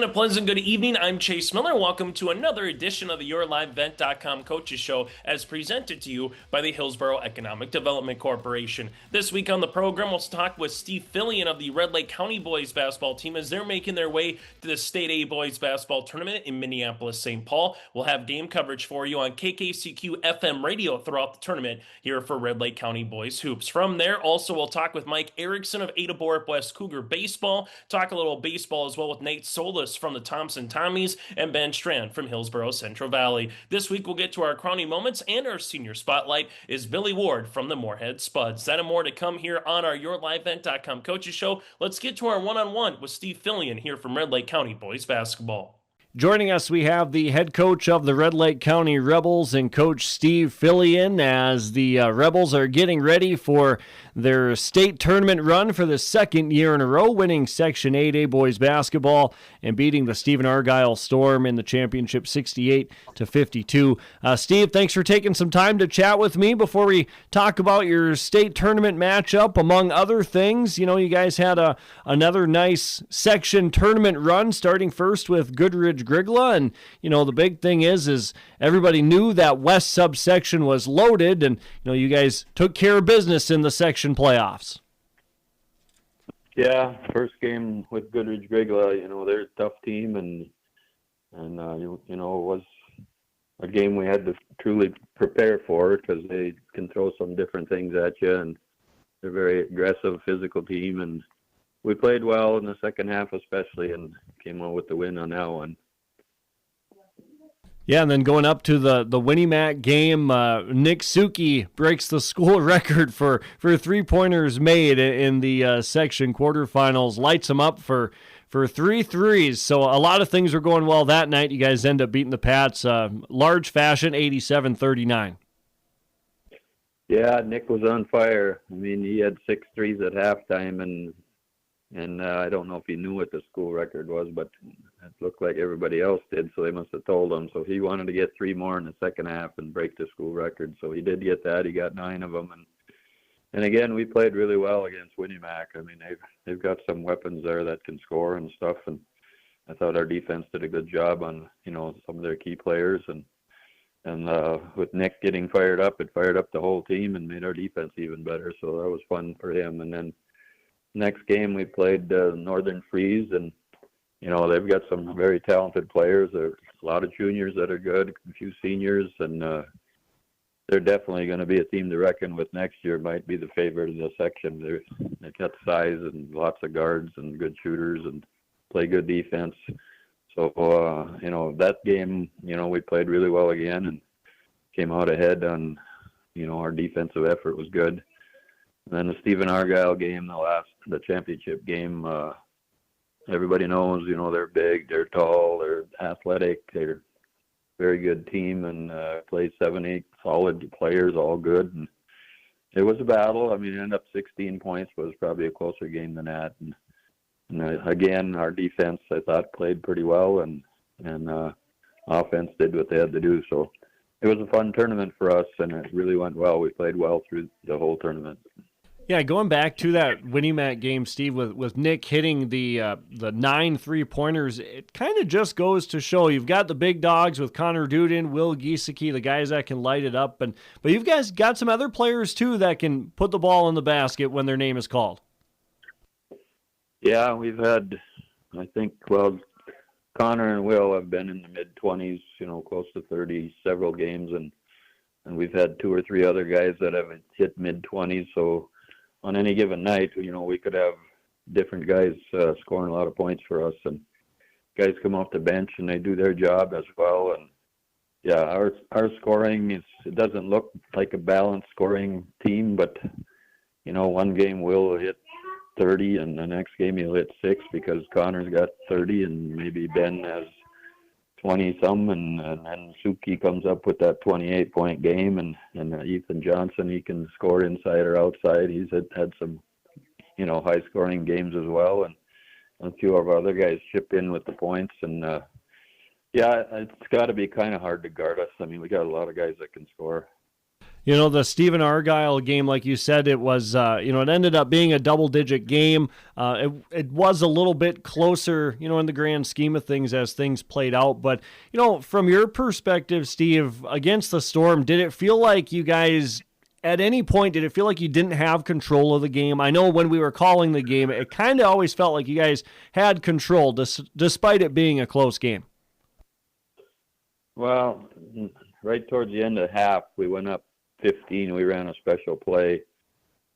And a pleasant good evening. I'm Chase Miller. Welcome to another edition of the YourLiveVent.com Coaches Show as presented to you by the Hillsboro Economic Development Corporation. This week on the program, we'll talk with Steve Philion of the Red Lake County Boys Basketball Team as they're making their way to the State A Boys Basketball Tournament in Minneapolis, St. Paul. We'll have game coverage for you on KKCQ FM radio throughout the tournament here for Red Lake County Boys Hoops. From there, also, we'll talk with Mike Erickson of Ada-Borup-West Cougar Baseball, talk a little baseball as well with Nate Soulis from the Thompson Tommies, and Ben Strand from Hillsboro Central Valley. This week we'll get to our crowning moments, and our senior spotlight is Billy Ward from the Moorhead Spuds. That and more to come here on our YourLiveVent.com Coaches Show. Let's get to our one-on-one with Steve Philion here from Red Lake County Boys Basketball. Joining us, we have the head coach of the Red Lake County Rebels and Coach Steve Philion as the Rebels are getting ready for their state tournament run for the second year in a row, winning Section 8A boys basketball and beating the Stephen Argyle Storm in the championship 68-52. Steve, thanks for taking some time to chat with me before we talk about your state tournament matchup, among other things. You know, you guys had another nice section tournament run, starting first with Goodridge Grigla, and you know the big thing is everybody knew that West subsection was loaded, and you know you guys took care of business in the section playoffs. Yeah, first game with Goodridge Grigla, you know they're a tough team, and you know it was a game we had to truly prepare for because they can throw some different things at you, and they're a very aggressive, physical team, and we played well in the second half especially, and came out with the win on that one. Yeah, and then going up to the Winnie-Mac game, Nick Suki breaks the school record for three-pointers made in the section quarterfinals, lights them up for 3 threes. So a lot of things were going well that night. You guys end up beating the Pats, large fashion, 87-39. Yeah, Nick was on fire. I mean, he had 6 threes at halftime, and I don't know if he knew what the school record was, but it looked like everybody else did, so they must have told him. So he wanted to get 3 more in the second half and break the school record. So he did get that. He got 9 of them. And again, we played really well against Winnie-Mac. I mean, they've got some weapons there that can score and stuff. And I thought our defense did a good job on, you know, some of their key players. And with Nick getting fired up, it fired up the whole team and made our defense even better. So that was fun for him. And then next game we played Northern Freeze, and you know they've got some very talented players. There's a lot of juniors that are good, a few seniors, and they're definitely going to be a team to reckon with next year. Might be the favorite of the section. They've got size and lots of guards and good shooters and play good defense. So you know that game, you know we played really well again and came out ahead on, you know our defensive effort was good. And then the Stephen Argyle game, the championship game, everybody knows, you know, they're big, they're tall, they're athletic, they're a very good team, and played 7, 8 solid players, all good. And it was a battle. I mean, it ended up 16 points, but it was probably a closer game than that. And again, our defense, I thought, played pretty well, and offense did what they had to do. So it was a fun tournament for us, and it really went well. We played well through the whole tournament. Yeah, going back to that Winnie-Mac game, Steve, with Nick hitting the 9 3-pointers, it kind of just goes to show you've got the big dogs with Connor Dudin, Will Giesecke, the guys that can light it up, but you've guys got some other players too that can put the ball in the basket when their name is called. Yeah, we've had, I think, well, Connor and Will have been in the mid-20s, you know, close to 30 several games, and we've had 2 or 3 other guys that have hit mid-20s, so on any given night, you know, we could have different guys scoring a lot of points for us, and guys come off the bench and they do their job as well. And yeah, our scoring it doesn't look like a balanced scoring team, but you know, one game Will hit 30 and the next game he'll hit 6 because Connor's got 30 and maybe Ben has 20 some, and then Suki comes up with that 28-point game, and Ethan Johnson, he can score inside or outside. He's had some, you know, high-scoring games as well, and a few of our other guys chip in with the points, and yeah, it's got to be kind of hard to guard us. I mean, we got a lot of guys that can score. You know, the Stephen Argyle game, like you said, it was, it ended up being a double-digit game. It was a little bit closer, in the grand scheme of things as things played out. But, from your perspective, Steve, against the Storm, did it feel like you guys, at any point, did it feel like you didn't have control of the game? I know when we were calling the game, it kind of always felt like you guys had control, despite it being a close game. Well, right towards the end of half, we went up 15. We ran a special play,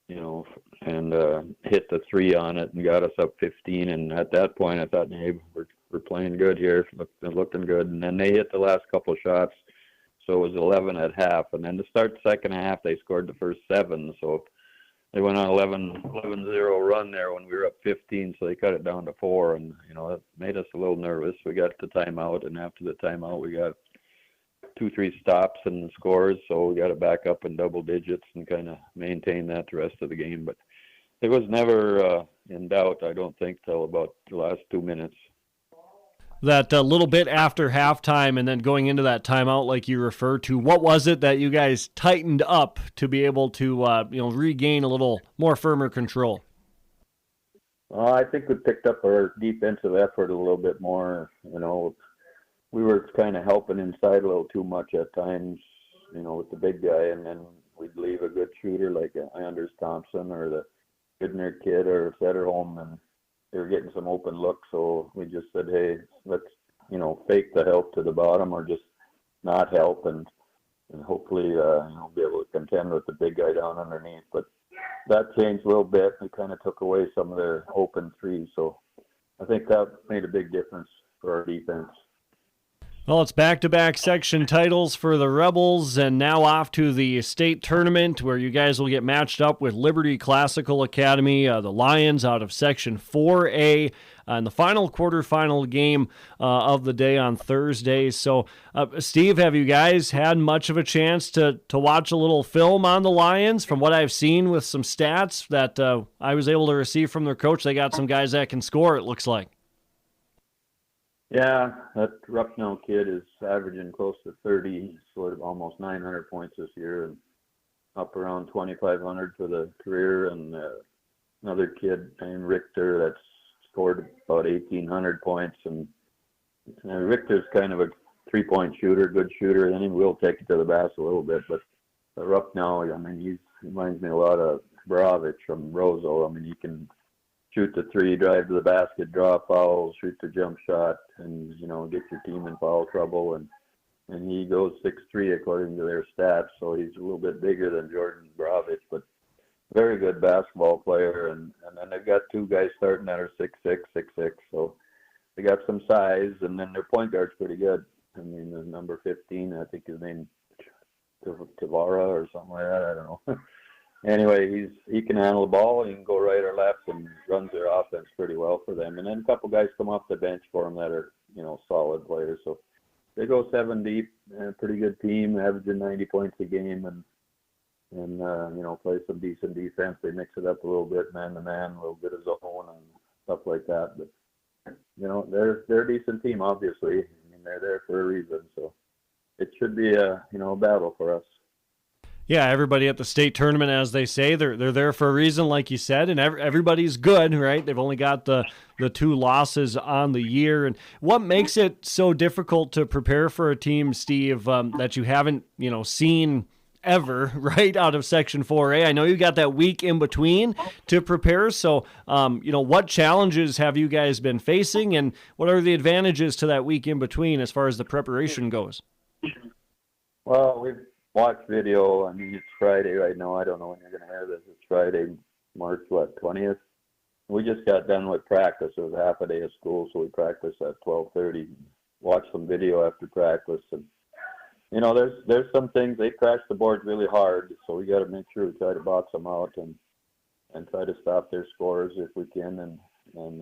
and hit the 3 on it and got us up 15. And at that point, I thought, hey, we're playing good here, looking good. And then they hit the last couple of shots, so it was 11 at half. And then to start the second half, they scored the first 7. So they went on 11-0 run there when we were up 15. So they cut it down to 4, and it made us a little nervous. We got the timeout, and after the timeout, we got 2-3 stops and scores, so we got to back up in double digits and kind of maintain that the rest of the game. But it was never in doubt, I don't think, till about the last 2 minutes. That little bit after halftime and then going into that timeout like you referred to, what was it that you guys tightened up to be able to regain a little more firmer control? Well, I think we picked up our defensive effort a little bit more. We were kind of helping inside a little too much at times, with the big guy, and then we'd leave a good shooter like Anders Thompson or the Goodner kid or Sederholm, and they were getting some open looks. So we just said, hey, let's, fake the help to the bottom or just not help, and hopefully, be able to contend with the big guy down underneath. But that changed a little bit. We kind of took away some of their open threes. So I think that made a big difference for our defense. Well, it's back-to-back section titles for the Rebels, and now off to the state tournament where you guys will get matched up with Liberty Classical Academy, the Lions out of Section 4A, in the final quarterfinal game of the day on Thursday. So, Steve, have you guys had much of a chance to watch a little film on the Lions? From what I've seen with some stats that I was able to receive from their coach, they got some guys that can score, it looks like. Yeah, that Ruffnell kid is averaging close to 30. He's scored almost 900 points this year and up around 2,500 for the career. And another kid named Richter that's scored about 1,800 points. And Richter's kind of a three-point shooter, good shooter, and he will take it to the basket a little bit. But Ruffnell, he reminds me a lot of Bravich from Roseau. He can shoot the 3, drive to the basket, draw fouls, shoot the jump shot, and get your team in foul trouble. And he goes 6'3" according to their stats, so he's a little bit bigger than Jordan Bravich, but very good basketball player. And then they've got 2 guys starting that are 6'6", 6'6", so they got some size. And then their point guard's pretty good. The number 15, I think his name Tavara or something like that. I don't know. Anyway, he can handle the ball. He can go right or left and runs their offense pretty well for them. And then a couple guys come off the bench for him that are, solid players. So they go 7 deep, pretty good team, averaging 90 points a game, and play some decent defense. They mix it up a little bit, man-to-man, a little bit of zone and stuff like that. But, they're a decent team, obviously. They're there for a reason. So it should be a battle for us. Yeah, everybody at the state tournament, as they say, they're there for a reason, like you said, and everybody's good, right? They've only got the 2 losses on the year. And what makes it so difficult to prepare for a team, Steve, that you haven't, seen ever, right, out of Section 4A? I know you got that week in between to prepare. So, what challenges have you guys been facing, and what are the advantages to that week in between as far as the preparation goes? Well, we've watch video. It's Friday right now. I don't know when you're going to hear this. It's Friday, March 20th. We just got done with practice. It was half a day of school, so we practiced at 12:30. Watched some video after practice, and there's some things they crash the boards really hard. So we got to make sure we try to box them out and try to stop their scores if we can. And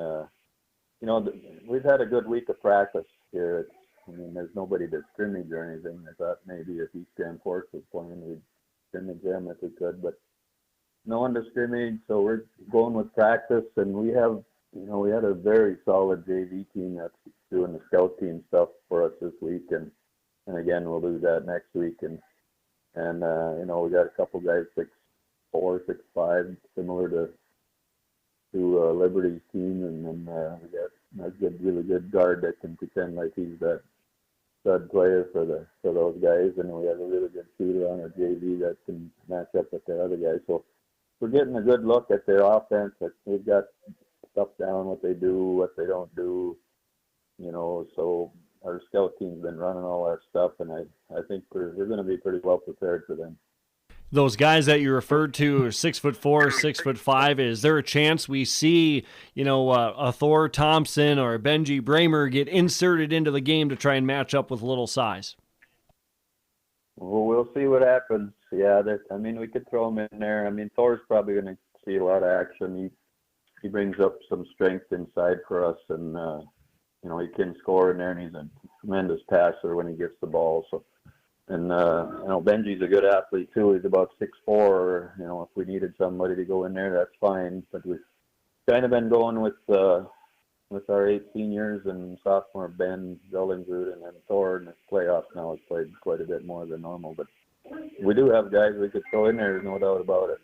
we've had a good week of practice here. There's nobody to scrimmage or anything. I thought maybe if East Grand Forks was playing, we'd scrimmage them if we could, but no one to scrimmage. So we're going with practice, and we had a very solid JV team that's doing the scout team stuff for us this week, and again we'll do that next week. And And we got a couple guys 6'4", 6'5", similar to Liberty's team, and then we got a really good guard that can pretend like he's that stud player for those guys, and we have a really good shooter on our JV that can match up with the other guys. So we're getting a good look at their offense. They've got stuff down, what they do, what they don't do, so our scout team's been running all our stuff, and I think we're going to be pretty well prepared for them. Those guys that you referred to are 6'4", 6'5". Is there a chance we see, a Thor Thompson or a Benji Bramer get inserted into the game to try and match up with little size? Well, we'll see what happens. Yeah, we could throw him in there. Thor's probably going to see a lot of action. He brings up some strength inside for us, and he can score in there, and he's a tremendous passer when he gets the ball. So. And, Benji's a good athlete, too. He's about 6'4". If we needed somebody to go in there, that's fine. But we've kind of been going with our 8 seniors and sophomore Ben Zollingsrud and then Thor in the playoffs now has played quite a bit more than normal. But we do have guys we could throw in there, there's no doubt about it.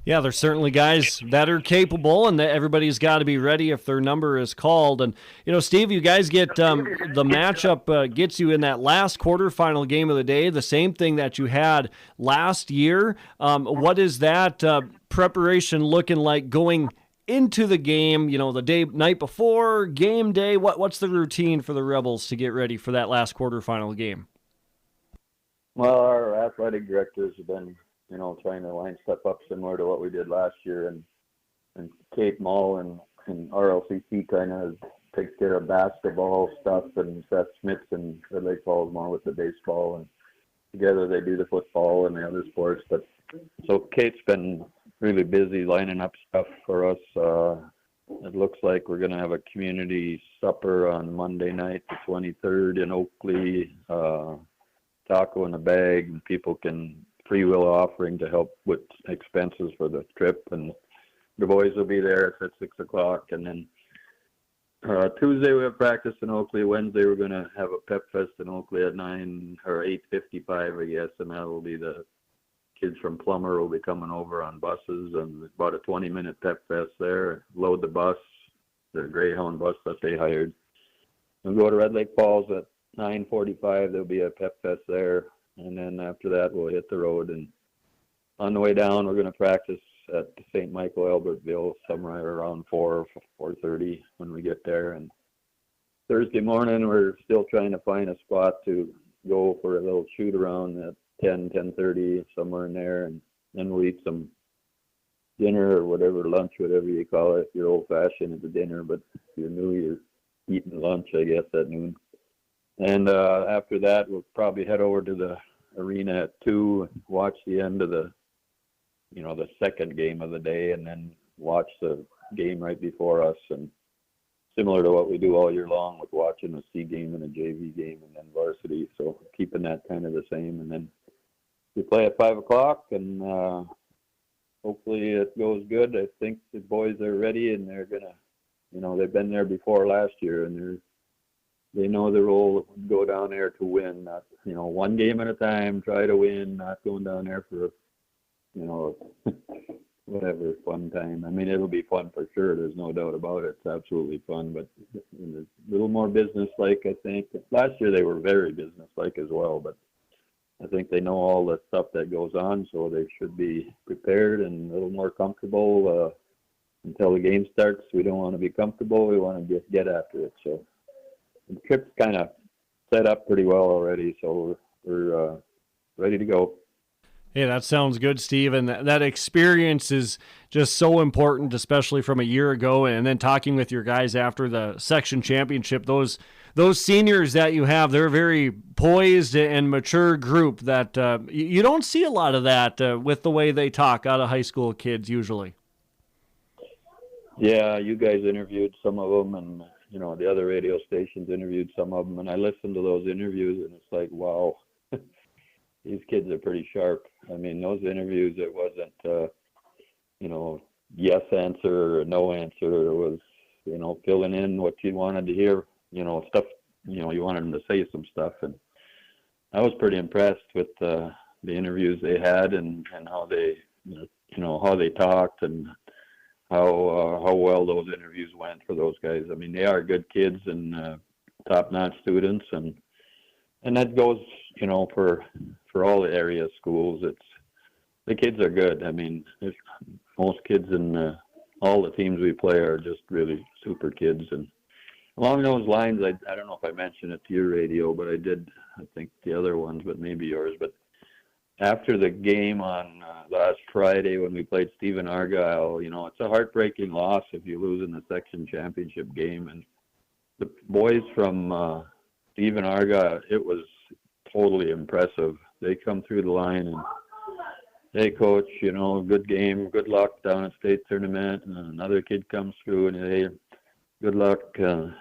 Yeah, there's certainly guys that are capable, and that everybody's got to be ready if their number is called. And, Steve, you guys get the matchup gets you in that last quarterfinal game of the day, the same thing that you had last year. What is that preparation looking like going into the game, the night before, game day? What's the routine for the Rebels to get ready for that last quarterfinal game? Well, our athletic directors have been trying to line stuff up similar to what we did last year, and Kate Mull and RLCC kind of takes care of basketball stuff, and Seth Schmitz and Red Lake Falls more with the baseball, and together they do the football and the other sports. But so Kate's been really busy lining up stuff for us. It looks like we're going to have a community supper on Monday night, the 23rd in Oakley, taco in a bag, and people can free will offering to help with expenses for the trip, and the boys will be there. It's at 6 o'clock, and then Tuesday we have practice in Oakley. Wednesday we're going to have a pep fest in Oakley at 9 or 8:55, I guess, and that will be the kids from Plummer will be coming over on buses, and about a 20-minute pep fest there. Load the bus, the Greyhound bus that they hired. We'll go to Red Lake Falls at 9:45. There'll be a pep fest there. And then after that, we'll hit the road. And on the way down, we're going to practice at St. Michael, Albertville, somewhere around 4:30 when we get there. And Thursday morning, we're still trying to find a spot to go for a little shoot around at 10:30, somewhere in there. And then we'll eat some dinner or whatever, lunch, whatever you call it. If you're old-fashioned, it's a dinner. But if you're new, you're eating lunch, I guess, at noon. And after that, we'll probably head over to the arena at 2, watch the end of the second game of the day, and then watch the game right before us. And similar to what we do all year long with watching a C game and a JV game and then varsity. So keeping that kind of the same. And then we play at 5 o'clock, and hopefully it goes good. I think the boys are ready, and they're going to, they've been there before last year, and they know the role, go down there to win, not, one game at a time, try to win, not going down there for, whatever, fun time. It'll be fun for sure. There's no doubt about it. It's absolutely fun, but a little more business-like, I think. Last year they were very business-like as well, but I think they know all the stuff that goes on, so they should be prepared and a little more comfortable until the game starts. We don't want to be comfortable. We want to just get after it. So the trip's kind of set up pretty well already, so we're ready to go. Hey, that sounds good, Steve. And that experience is just so important, especially from a year ago. And then talking with your guys after the section championship, those seniors that you have, they're a very poised and mature group that you don't see a lot of that with the way they talk out of high school kids usually. Yeah, you guys interviewed some of them, and the other radio stations interviewed some of them, and I listened to those interviews, and it's like, wow, these kids are pretty sharp. Those interviews, it wasn't, yes answer or no answer. It was, filling in what you wanted to hear, stuff, you wanted them to say some stuff. And I was pretty impressed with the the interviews they had and how they, how they talked and how well those interviews went for those guys. I mean, they are good kids and top-notch students, and that goes, for all the area schools. The kids are good. I mean, most kids in all the teams we play are just really super kids. And along those lines, I don't know if I mentioned it to your radio, but I did, I think the other ones, but maybe yours. But after the game on last Friday when we played Stephen Argyle, it's a heartbreaking loss if you lose in the section championship game. And the boys from Stephen Argyle, it was totally impressive. They come through the line and, hey, coach, good game, good luck down at state tournament. And another kid comes through and, hey, good luck.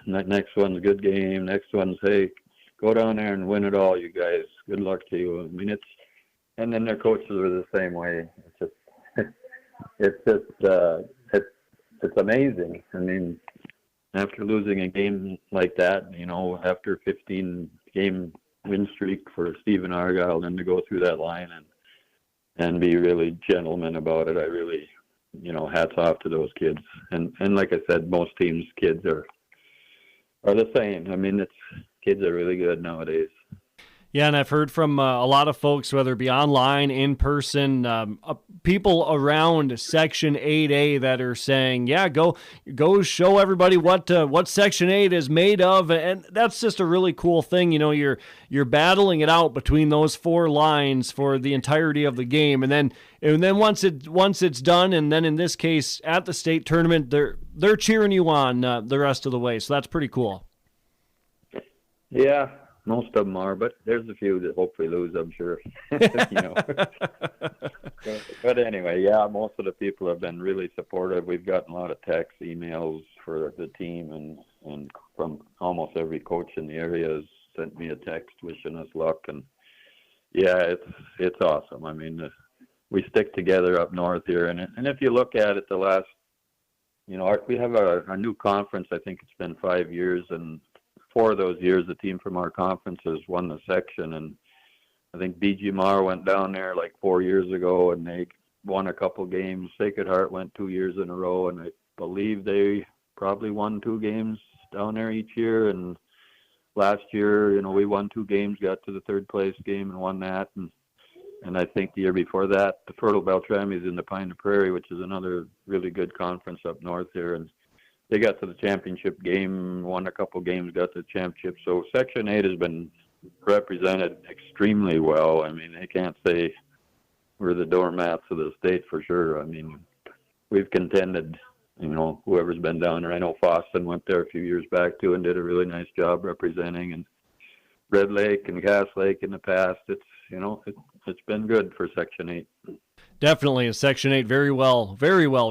Next one's a good game. Next one's, hey, go down there and win it all, you guys. Good luck to you. I mean, and then their coaches are the same way. It's amazing. I mean, after losing a game like that, after 15-game win streak for Stephen Argyle, then to go through that line and be really gentlemen about it, I really, hats off to those kids. And like I said, most teams' kids are the same. I mean, kids are really good nowadays. Yeah, and I've heard from a lot of folks, whether it be online, in person, people around Section 8A that are saying, yeah, go show everybody what Section 8 is made of. And that's just a really cool thing. You're battling it out between those four lines for the entirety of the game. And then once it's done, and then in this case at the state tournament, they're cheering you on the rest of the way. So that's pretty cool. Yeah. Most of them are, but there's a few that hopefully lose, I'm sure. But anyway, yeah, most of the people have been really supportive. We've gotten a lot of texts, emails for the team, and from almost every coach in the area has sent me a text wishing us luck. And yeah, it's awesome. I mean, we stick together up north here, and if you look at it, the last, we have our new conference. I think it's been 5 years, and 4 of those years, the team from our conference has won the section. And I think BG Mar went down there like 4 years ago, and they won a couple games. Sacred Heart went 2 years in a row, and I believe they probably won 2 games down there each year. And last year, we won 2 games, got to the third place game and won that. And I think the year before that, the Fertile Beltrami is in the Pine Prairie, which is another really good conference up north here. And they got to the championship game, won a couple games, got to the championship. So Section 8 has been represented extremely well. I mean, they can't say we're the doormats of the state for sure. I mean, we've contended, whoever's been down there. I know Foston went there a few years back too and did a really nice job representing, and Red Lake and Cass Lake in the past. It's been good for Section 8. Definitely, Section 8 very well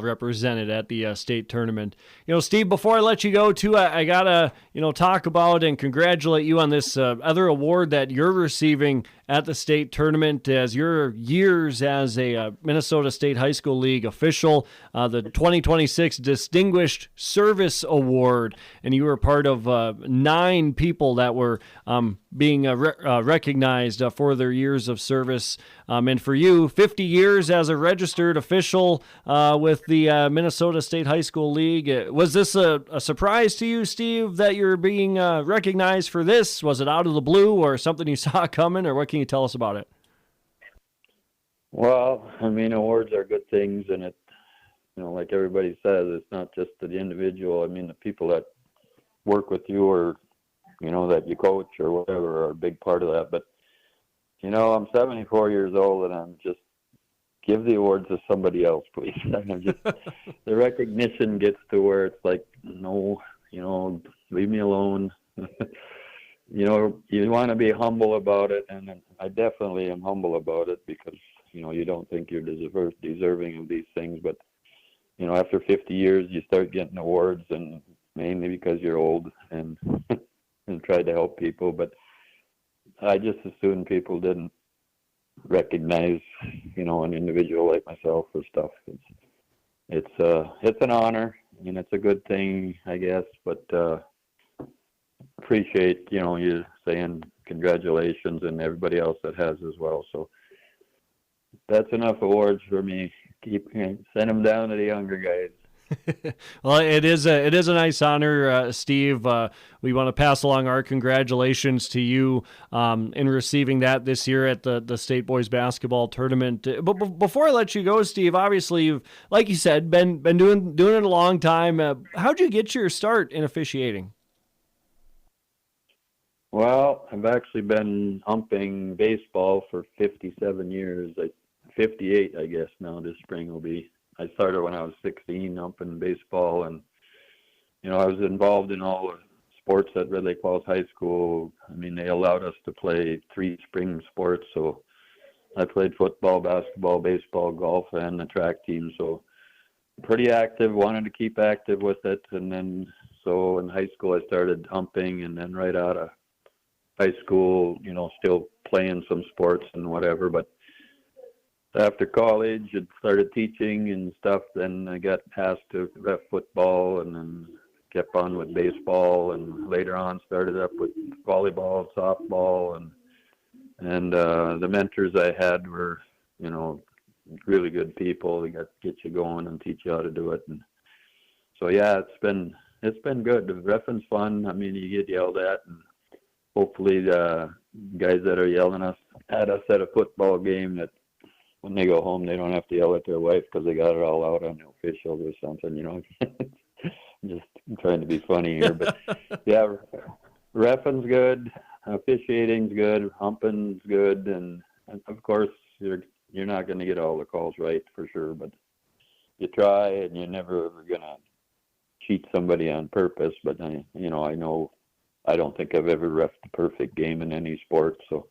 represented at the state tournament. Steve, before I let you go, too, I got to, talk about and congratulate you on this other award that you're receiving at the state tournament as your years as a Minnesota State High School League official, the 2026 Distinguished Service Award. And you were part of 9 people that were being recognized for their years of service. And for you, 50 years as a registered official with the Minnesota State High School League. Was this a surprise to you, Steve, that you're being recognized for this? Was it out of the blue or something you saw coming, or what can you tell us about it? Well, I mean, awards are good things, and it, like everybody says, it's not just the individual. I mean, the people that work with you or, that you coach or whatever are a big part of that. But, I'm 74 years old, and I'm just, give the awards to somebody else, please. I'm just, the recognition gets to where it's like, no, leave me alone. You want to be humble about it, and I definitely am humble about it because, you don't think you're deserving of these things. But, after 50 years, you start getting awards, and mainly because you're old and and try to help people. But I just assume people didn't recognize, an individual like myself for stuff. It's an honor, and it's a good thing, I guess. But appreciate, you saying congratulations, and everybody else that has as well. So that's enough awards for me. Send them down to the younger guys. Well, it is a nice honor, Steve. We want to pass along our congratulations to you in receiving that this year at the state boys basketball tournament. But before I let you go, Steve, obviously you've, like you said, been doing it a long time. How'd you get your start in officiating? Well, I've actually been umping baseball for 57 years. 58, I guess now this spring will be. I started when I was 16 umping baseball, and I was involved in all the sports at Red Lake Falls High School. I mean, they allowed us to play 3 spring sports, so I played football, basketball, baseball, golf, and the track team. So pretty active, wanted to keep active with it, and then so in high school I started umping, and then right out of high school, still playing some sports and whatever, but after college, I started teaching and stuff. Then I got asked to ref football, and then kept on with baseball. And later on, started up with volleyball, softball, and the mentors I had were, really good people. They get you going and teach you how to do it. And so yeah, it's been good. The reffing's fun. I mean, you get yelled at, and hopefully the guys that are yelling at us at a football game, that when they go home, they don't have to yell at their wife because they got it all out on the officials or something, Just trying to be funny here. But, yeah, reffing's good, officiating's good, humping's good, and of course, you're not going to get all the calls right for sure, but you try, and you're never ever going to cheat somebody on purpose. But, I know I don't think I've ever reffed a perfect game in any sport, so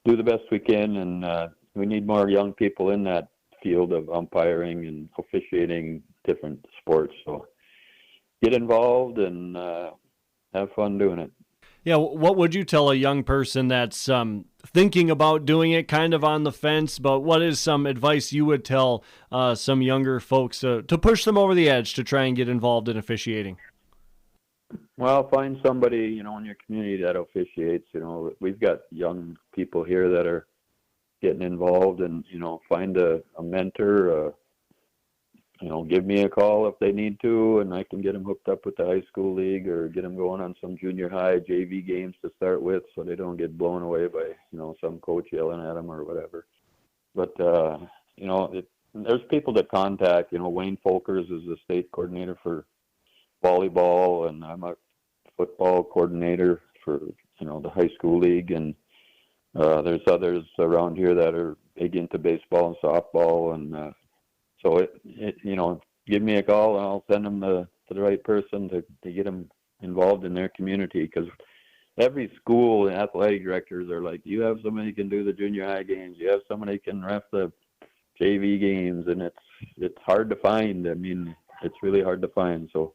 do the best we can, and we need more young people in that field of umpiring and officiating different sports. So get involved and have fun doing it. Yeah, what would you tell a young person that's thinking about doing it, kind of on the fence, but what is some advice you would tell some younger folks to push them over the edge to try and get involved in officiating? Well, find somebody, in your community that officiates. We've got young people here that are getting involved, and find a mentor. Give me a call if they need to, and I can get them hooked up with the high school league, or get them going on some junior high JV games to start with, so they don't get blown away by some coach yelling at them or whatever. But there's people to contact. Wayne Folkers is the state coordinator for volleyball, and I'm a football coordinator for the high school league, and there's others around here that are big into baseball and softball, and so give me a call and I'll send them to the right person to get them involved in their community, because every school and athletic directors are like, you have somebody who can do the junior high games, you have somebody who can ref the JV games, and it's hard to find. I mean, it's really hard to find. So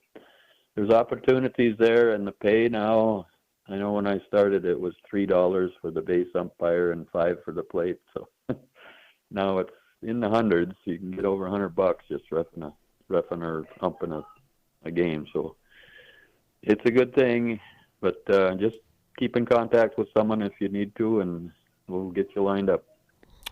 there's opportunities there, and the pay now, I know when I started it was $3 for the base umpire and $5 for the plate. So now it's in the hundreds. You can get over $100 just reffing or umping a game. So it's a good thing, but just keep in contact with someone if you need to, and we'll get you lined up.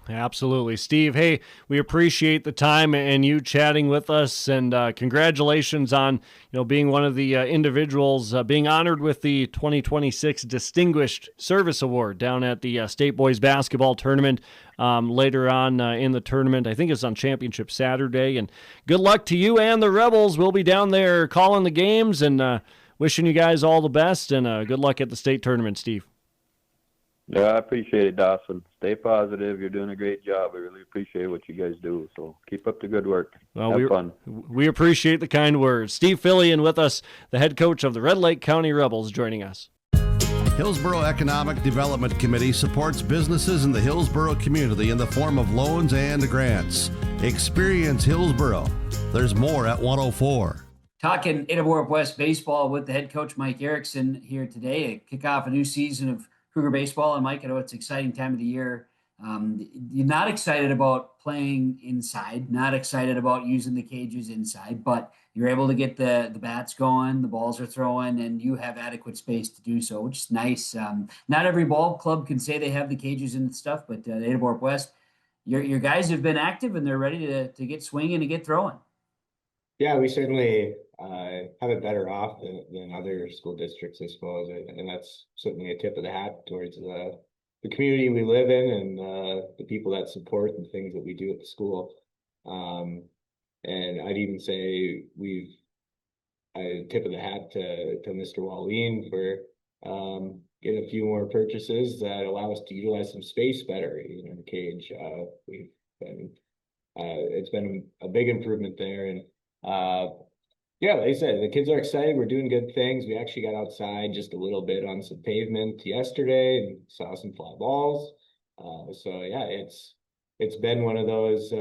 Absolutely. Steve, hey, we appreciate the time and you chatting with us, and congratulations on being one of the individuals being honored with the 2026 Distinguished Service Award down at the State Boys Basketball Tournament later on in the tournament. I think it's on Championship Saturday, and good luck to you and the Rebels. We'll be down there calling the games, and wishing you guys all the best, and good luck at the state tournament, Steve. Yeah, I appreciate it, Dawson. Stay positive. You're doing a great job. I really appreciate what you guys do. So keep up the good work. Well, have fun. We appreciate the kind words. Steve Philion with us, the head coach of the Red Lake County Rebels, joining us. Hillsboro Economic Development Committee supports businesses in the Hillsboro community in the form of loans and grants. Experience Hillsboro. There's more at 104. Talking Ada-Borup-West baseball with the head coach, Mike Erickson, here today to kick off a new season of Cougar baseball. And Mike, I know it's an exciting time of the year. You're not excited about playing inside, not excited about using the cages inside, but you're able to get the bats going, the balls are throwing, and you have adequate space to do so, which is nice. Not every ball club can say they have the cages and stuff, but Ada-Borup-West your guys have been active and they're ready to get swinging and get throwing. Yeah, we certainly have it better off than other school districts, I suppose, and that's certainly a tip of the hat towards the community we live in and the people that support the things that we do at the school. And I'd even say I tip of the hat to Mr. Wallin for getting a few more purchases that allow us to utilize some space better in the cage. We've been it's been a big improvement there, and yeah, like I said, the kids are excited. We're doing good things. We actually got outside just a little bit on some pavement yesterday and saw some fly balls. So yeah, it's been one of those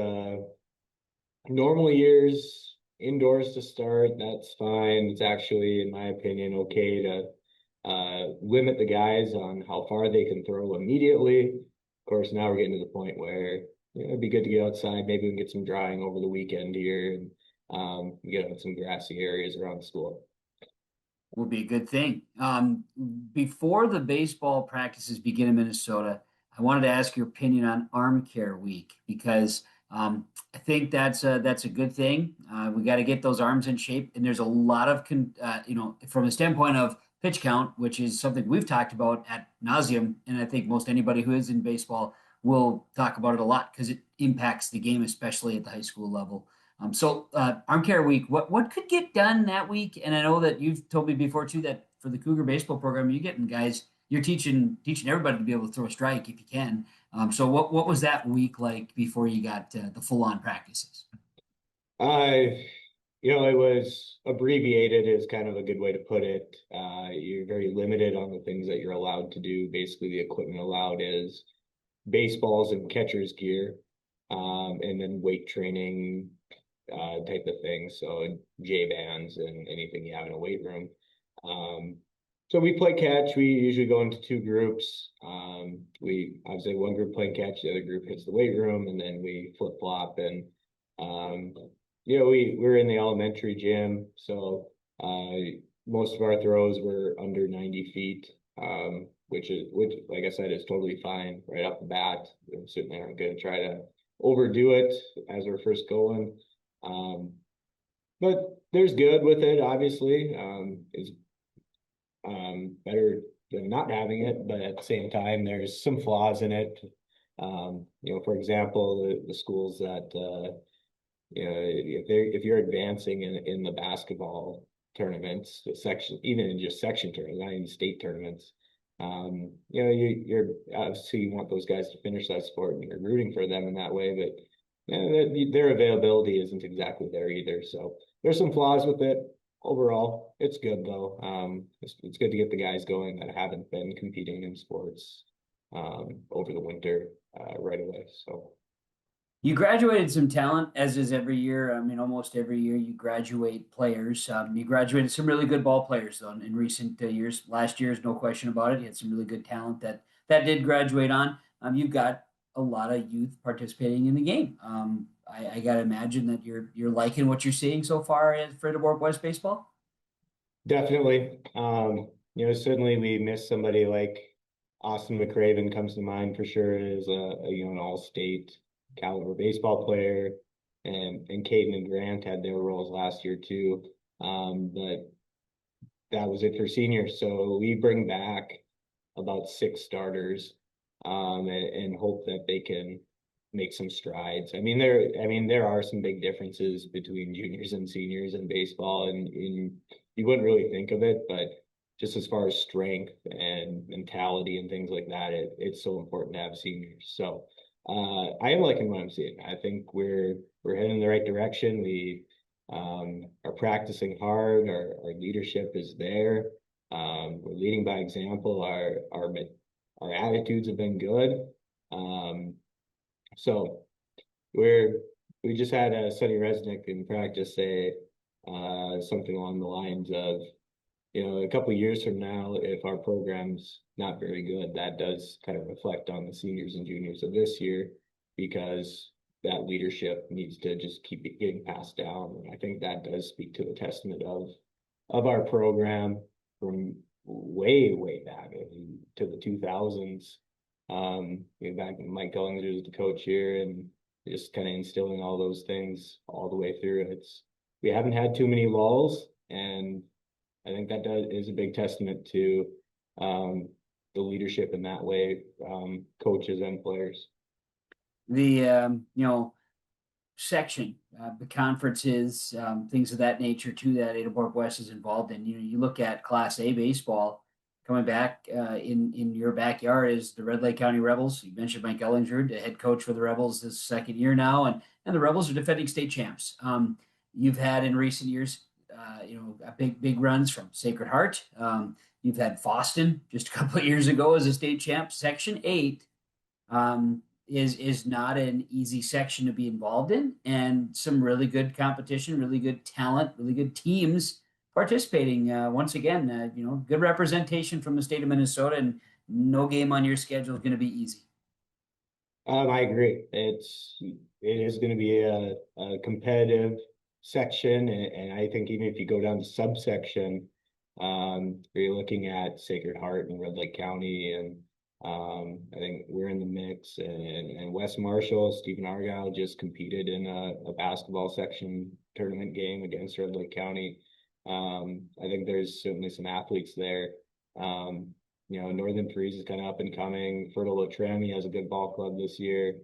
normal years indoors to start. That's fine. It's actually, in my opinion, okay to limit the guys on how far they can throw immediately. Of course, now we're getting to the point where it'd be good to get outside. Maybe we can get some drying over the weekend here and get out some grassy areas around the school. Would be a good thing. Before the baseball practices begin in Minnesota, I wanted to ask your opinion on Arm Care Week because I think that's a good thing. We got to get those arms in shape, and there's a lot of from the standpoint of pitch count, which is something we've talked about ad nauseum, and I think most anybody who is in baseball will talk about it a lot because it impacts the game, especially at the high school level. So Arm Care Week, what could get done that week? And I know that you've told me before too that for the Cougar baseball program, you're getting guys, you're teaching everybody to be able to throw a strike if you can. So what was that week like before you got the full on practices? It was abbreviated is kind of a good way to put it. You're very limited on the things that you're allowed to do. Basically, the equipment allowed is baseballs and catcher's gear, and then weight training type of things. So J-bands and anything you have in a weight room. So we play catch. We usually go into two groups. I would say one group playing catch, the other group hits the weight room, and then we flip flop. And we're in the elementary gym, so most of our throws were under 90 feet, which like I said is totally fine right off the bat. We certainly aren't going to try to overdo it as we're first going. But there's good with it, obviously. It's better than not having it, but at the same time, there's some flaws in it. For example, the schools that if you're advancing in the basketball tournaments, even in just section tournaments, not even state tournaments, you're obviously you want those guys to finish that sport, and you're rooting for them in that way, but their availability isn't exactly there either. So there's some flaws with it. Overall, it's good though. It's good to get the guys going that haven't been competing in sports over the winter right away. So you graduated some talent, as is every year. I mean, almost every year you graduate players. You graduated some really good ball players though in recent years. Last year is no question about it. You had some really good talent that did graduate on. You've got a lot of youth participating in the game. I got to imagine that you're liking what you're seeing so far for Ada-Borup-West baseball. Definitely. Certainly we miss somebody like Austin McRaven comes to mind for sure as an all-state caliber baseball player, and Caden and Grant had their roles last year too. But that was it for seniors. So we bring back about 6 starters and hope that they can make some strides. There are some big differences between juniors and seniors in baseball, and you wouldn't really think of it, but just as far as strength and mentality and things like that, it's so important to have seniors. So I am liking what I'm seeing. I think we're heading in the right direction. We are practicing hard. Our leadership is there. We're leading by example. Our attitudes have been good. So we just had Sonny Resnick in practice say something along the lines of, a couple of years from now, if our program's not very good, that does kind of reflect on the seniors and juniors of this year, because that leadership needs to just keep getting passed down. And I think that does speak to the testament of our program from way, way back to the 2000s. Back when Mike Ellinger was the coach here, and just kind of instilling all those things all the way through. We haven't had too many lulls, and I think that is a big testament to the leadership in that way, coaches and players. The section, the conferences, things of that nature too that Ada-Borup-West is involved in. You look at Class A baseball coming back in your backyard is the Red Lake County Rebels. You mentioned Mike Ellinger, the head coach for the Rebels this second year now, and the Rebels are defending state champs. You've had in recent years, big runs from Sacred Heart. You've had Boston just a couple of years ago as a state champ. Section 8 is not an easy section to be involved in, and some really good competition, really good talent, really good teams participating. Once again, good representation from the state of Minnesota, and no game on your schedule is going to be easy. I agree. It is going to be a competitive section, and I think even if you go down to subsection, you're looking at Sacred Heart and Red Lake County, and I think we're in the mix. And West Marshall, Stephen Argyle just competed in a basketball section tournament game against Red Lake County. I think there's certainly some athletes there. Northern Freeze is kind of up and coming. Fertile Latremi has a good ball club this year.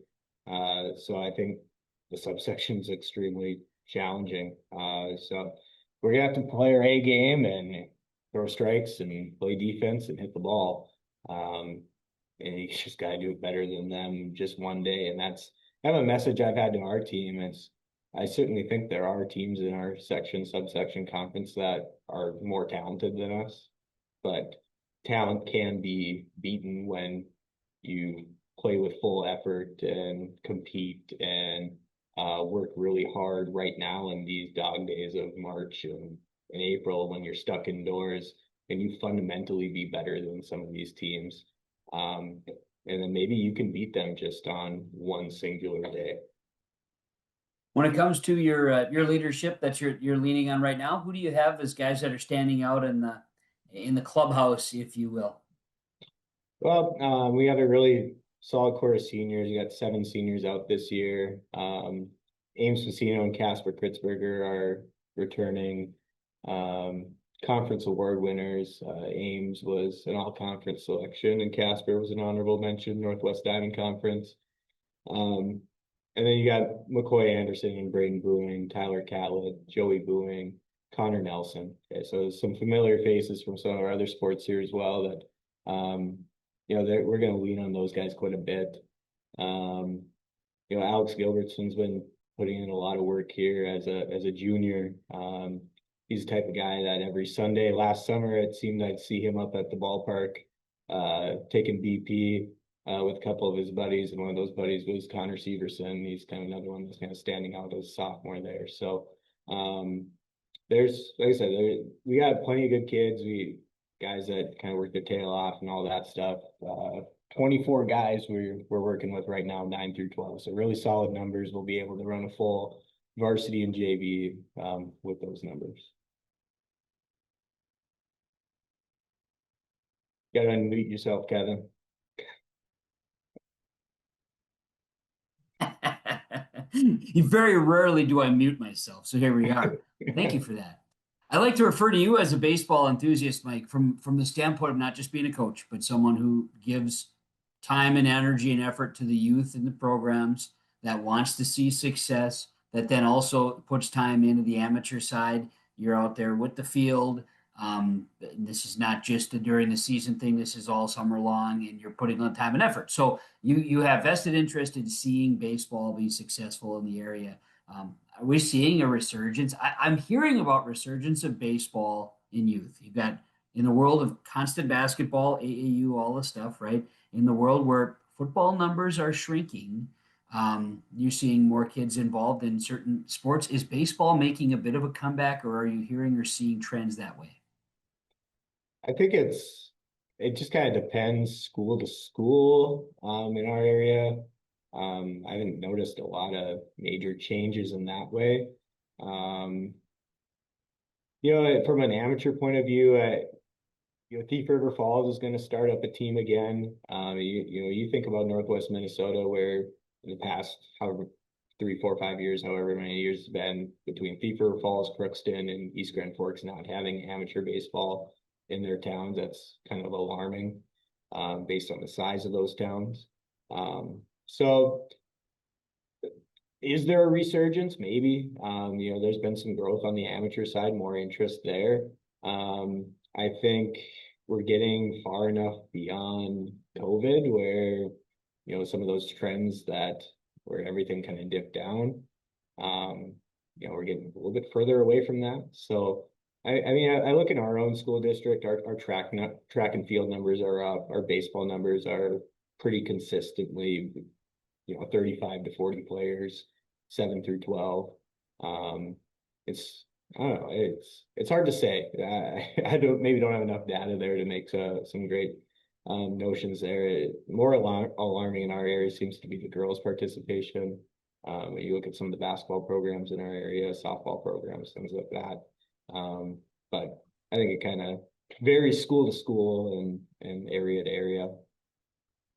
So I think the subsection is extremely challenging. So we're gonna have to play our A game and throw strikes and play defense and hit the ball. And you just gotta do it better than them just one day. And that's kind of a message I've had to our team. Is I certainly think there are teams in our subsection conference that are more talented than us, but talent can be beaten when you play with full effort and compete and work really hard right now in these dog days of March and April when you're stuck indoors, and you fundamentally be better than some of these teams. And then maybe you can beat them just on one singular day. When it comes to your leadership that you're leaning on right now, who do you have as guys that are standing out in the clubhouse, if you will? Well, we have a really solid core of seniors. You got 7 seniors out this year. Ames Facino and Casper Kritzberger are returning conference award winners. Ames was an all-conference selection, and Casper was an honorable mention, Northwest Diamond Conference. And then you got McCoy Anderson and Braden Booing, Tyler Catlett, Joey Booing, Connor Nelson. Okay, so some familiar faces from some of our other sports here as well that, we're going to lean on those guys quite a bit. Alex Gilbertson's been putting in a lot of work here as a junior. He's the type of guy that every Sunday last summer, it seemed I'd see him up at the ballpark taking BP with a couple of his buddies, and one of those buddies was Connor Severson. He's kind of another one that's kind of standing out as a sophomore there. So there's, like I said, we got plenty of good kids. Guys that kind of work their tail off and all that stuff. 24 guys we're working with right now, 9 through 12. So really solid numbers. We'll be able to run a full varsity and JV with those numbers. You gotta unmute yourself, Kevin. Very rarely do I mute myself, so here we are. Thank you for that. I like to refer to you as a baseball enthusiast, Mike, from the standpoint of not just being a coach, but someone who gives time and energy and effort to the youth in the programs, that wants to see success, that then also puts time into the amateur side. You're out there with the field. This is not just a during the season thing. This is all summer long, and you're putting on time and effort. So you have vested interest in seeing baseball be successful in the area. Are we seeing a resurgence? I'm hearing about resurgence of baseball in youth. You've got in the world of constant basketball, AAU, all the stuff, right? In the world where football numbers are shrinking, you're seeing more kids involved in certain sports. Is baseball making a bit of a comeback, or are you hearing or seeing trends that way? I think it just kind of depends school to school in our area. I haven't noticed a lot of major changes in that way. From an amateur point of view, Thief River Falls is going to start up a team again. You think about Northwest Minnesota, where in the past, however, 3, 4, 5 years, however many years it's been, between Thief River Falls, Crookston, and East Grand Forks not having amateur baseball in their towns. That's kind of alarming, based on the size of those towns. So is there a resurgence? Maybe. There's been some growth on the amateur side, more interest there. I think we're getting far enough beyond COVID where, some of those trends where everything kind of dipped down, we're getting a little bit further away from that. So, I look in our own school district, our track and field numbers are up, our baseball numbers are pretty consistently, 35 to 40 players, 7 through 12. I don't know. It's hard to say. I don't have enough data there to make some great notions there. More alarming in our area seems to be the girls' participation. You look at some of the basketball programs in our area, softball programs, things like that. But I think it kind of varies school to school and area to area.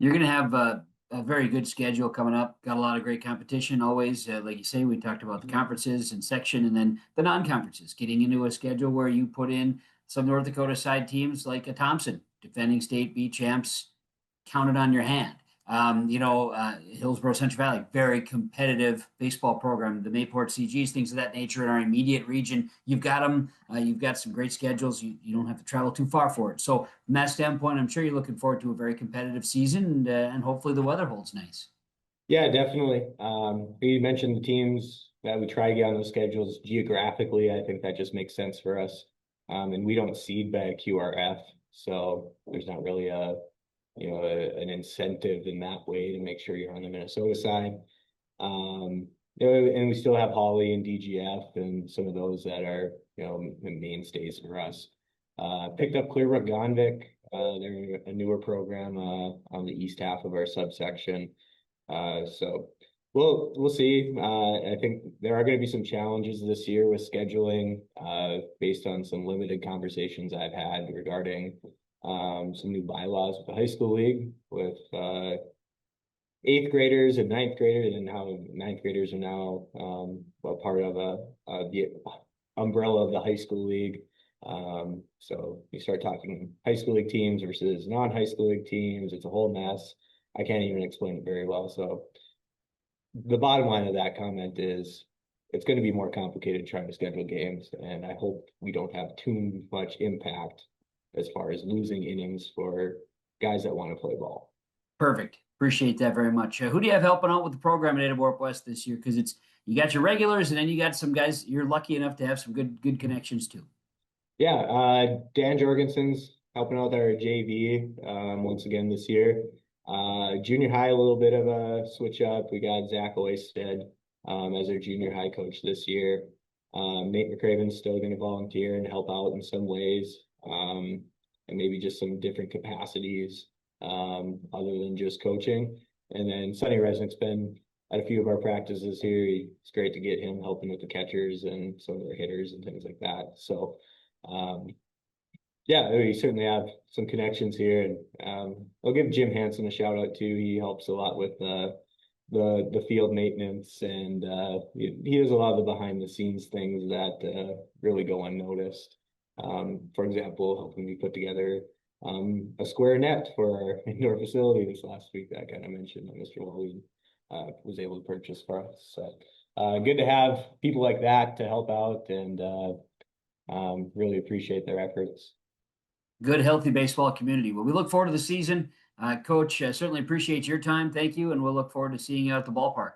You're going to have a very good schedule coming up. Got a lot of great competition always. Like you say, we talked about the conferences and section and then the non-conferences, getting into a schedule where you put in some North Dakota side teams like a Thompson, defending state B champs, counted on your hand. Hillsboro Central Valley, very competitive baseball program. The Mayport CGs, things of that nature in our immediate region. You've got them. You've got some great schedules. You don't have to travel too far for it. So from that standpoint, I'm sure you're looking forward to a very competitive season and hopefully the weather holds nice. Yeah, definitely. You mentioned the teams that we try to get on those schedules geographically. I think that just makes sense for us. And we don't seed by QRF, so there's not really an incentive in that way to make sure you're on the Minnesota side. And we still have Holly and DGF and some of those that are, mainstays for us. Picked up Clearbrook Gonvick. They're a newer program on the east half of our subsection. So we'll see. I think there are going to be some challenges this year with scheduling, based on some limited conversations I've had regarding some new bylaws with the high school league with 8th graders and 9th graders, and how 9th graders are now part of the umbrella of the high school league. So you start talking high school league teams versus non-high school league teams. It's a whole mess. I can't even explain it very well. So the bottom line of that comment is it's going to be more complicated trying to schedule games, and I hope we don't have too much impact as far as losing innings for guys that want to play ball. Perfect. Appreciate that very much. Who do you have helping out with the program at Ada-Borup-West this year? Because you got your regulars, and then you got some guys you're lucky enough to have some good connections too. Yeah, Dan Jorgensen's helping out our JV once again this year. Junior high, a little bit of a switch up. We got Zach Oysted as our junior high coach this year. Nate McCraven's still going to volunteer and help out in some ways, and maybe just some different capacities other than just coaching. And then Sonny Resnick's been at a few of our practices here. It's great to get him helping with the catchers and some of their hitters and things like that. So yeah, we certainly have some connections here, and I'll give Jim Hansen a shout out too. He helps a lot with the field maintenance, and he does a lot of the behind the scenes things that really go unnoticed. For example, helping me put together a square net for our indoor facility this last week that I kind of mentioned that Mr. Wally was able to purchase for us. So good to have people like that to help out, and really appreciate their efforts. Good, healthy baseball community. Well, we look forward to the season. Coach, certainly appreciate your time. Thank you, and we'll look forward to seeing you at the ballpark.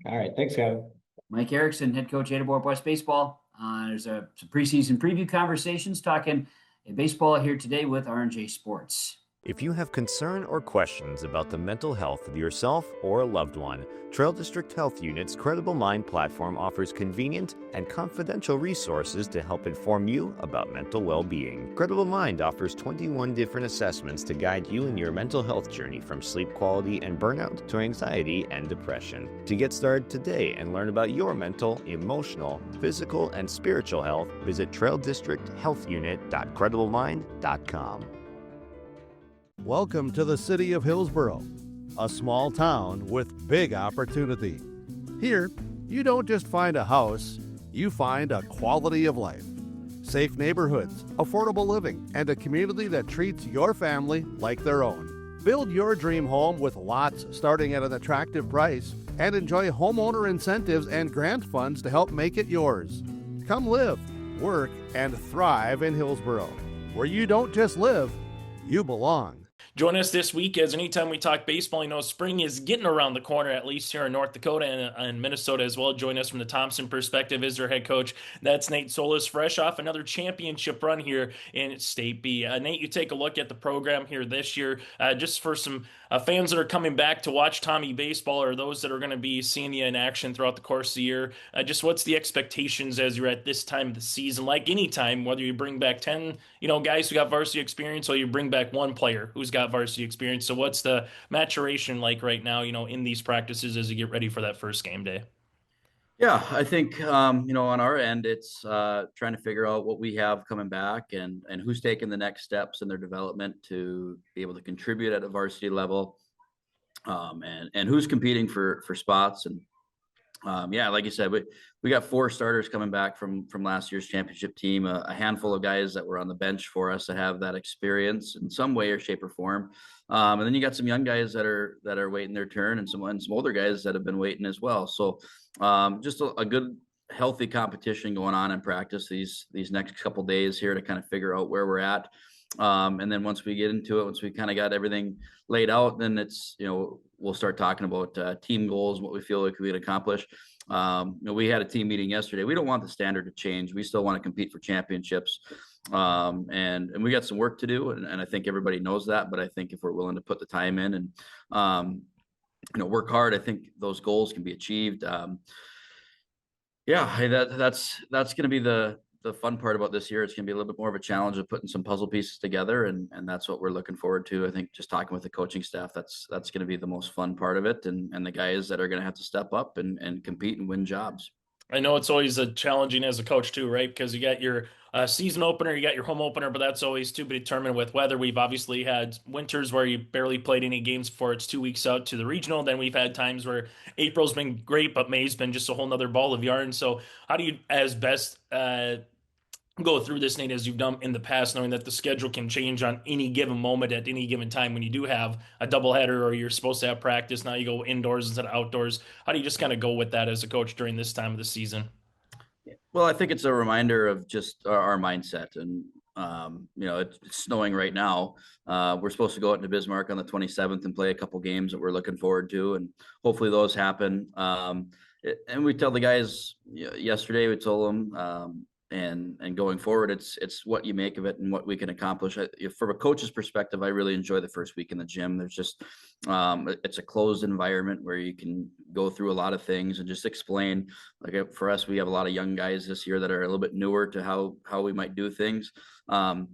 All right. Thanks, Kevin. Mike Erickson, head coach, Ada-Borup-West Baseball. There's some preseason preview conversations talking baseball here today with R&J Sports. If you have concern or questions about the mental health of yourself or a loved one, Trail District Health Unit's Credible Mind platform offers convenient and confidential resources to help inform you about mental well-being. Credible Mind offers 21 different assessments to guide you in your mental health journey, from sleep quality and burnout to anxiety and depression. To get started today and learn about your mental, emotional, physical, and spiritual health, visit traildistricthealthunit.crediblemmind.com. Welcome to the city of Hillsboro, a small town with big opportunity. Here, you don't just find a house, you find a quality of life. Safe neighborhoods, affordable living, and a community that treats your family like their own. Build your dream home with lots starting at an attractive price, and enjoy homeowner incentives and grant funds to help make it yours. Come live, work, and thrive in Hillsboro, where you don't just live, you belong. Join us this week, as anytime we talk baseball, you know, spring is getting around the corner, at least here in North Dakota and Minnesota as well. Join us from the Thompson perspective is their head coach. That's Nate Soulis, fresh off another championship run here in State B. Nate, you take a look at the program here this year, just for some fans that are coming back to watch Tommy baseball, or those that are going to be seeing you in action throughout the course of the year. Just what's the expectations as you're at this time of the season? Like any time, whether you bring back 10, guys who got varsity experience, or you bring back one player who's got varsity experience. So what's the maturation like right now, in these practices as you get ready for that first game day? Yeah, I think, on our end, it's trying to figure out what we have coming back and who's taking the next steps in their development to be able to contribute at a varsity level, and who's competing for spots. And like you said, we got 4 starters coming back from last year's championship team, a handful of guys that were on the bench for us that have that experience in some way or shape or form. And then you got some young guys that are waiting their turn, and some older guys that have been waiting as well. So just a good, healthy competition going on in practice these next couple days here to kind of figure out where we're at. And then once we get into it, once we kind of got everything laid out, then it's, we'll start talking about team goals, what we feel like we can accomplish. We had a team meeting yesterday. We don't want the standard to change. We still want to compete for championships. And we got some work to do. And I think everybody knows that, but I think if we're willing to put the time in and, work hard, I think those goals can be achieved. That's going to be the fun part about this year. It's going to be a little bit more of a challenge of putting some puzzle pieces together. And that's what we're looking forward to. I think just talking with the coaching staff, that's going to be the most fun part of it. And the guys that are going to have to step up and compete and win jobs. I know it's always challenging as a coach too, right? Because you got your season opener, you got your home opener, but that's always to be determined with weather. We've obviously had winters where you barely played any games before it's 2 weeks out to the regional. Then we've had times where April's been great, but May's been just a whole nother ball of yarn. So how do you, as best, go through this, Nate, as you've done in the past, knowing that the schedule can change on any given moment at any given time when you do have a doubleheader or you're supposed to have practice? Now you go indoors instead of outdoors. How do you just kind of go with that as a coach during this time of the season? Well, I think it's a reminder of just our mindset. And, it's snowing right now. We're supposed to go out into Bismarck on the 27th and play a couple games that we're looking forward to. And hopefully those happen. And we tell the guys yesterday, we told them, and going forward, it's what you make of it and what we can accomplish. From a coach's perspective, I really enjoy the first week in the gym. There's just it's a closed environment where you can go through a lot of things and just explain. Like for us, we have a lot of young guys this year that are a little bit newer to how we might do things. And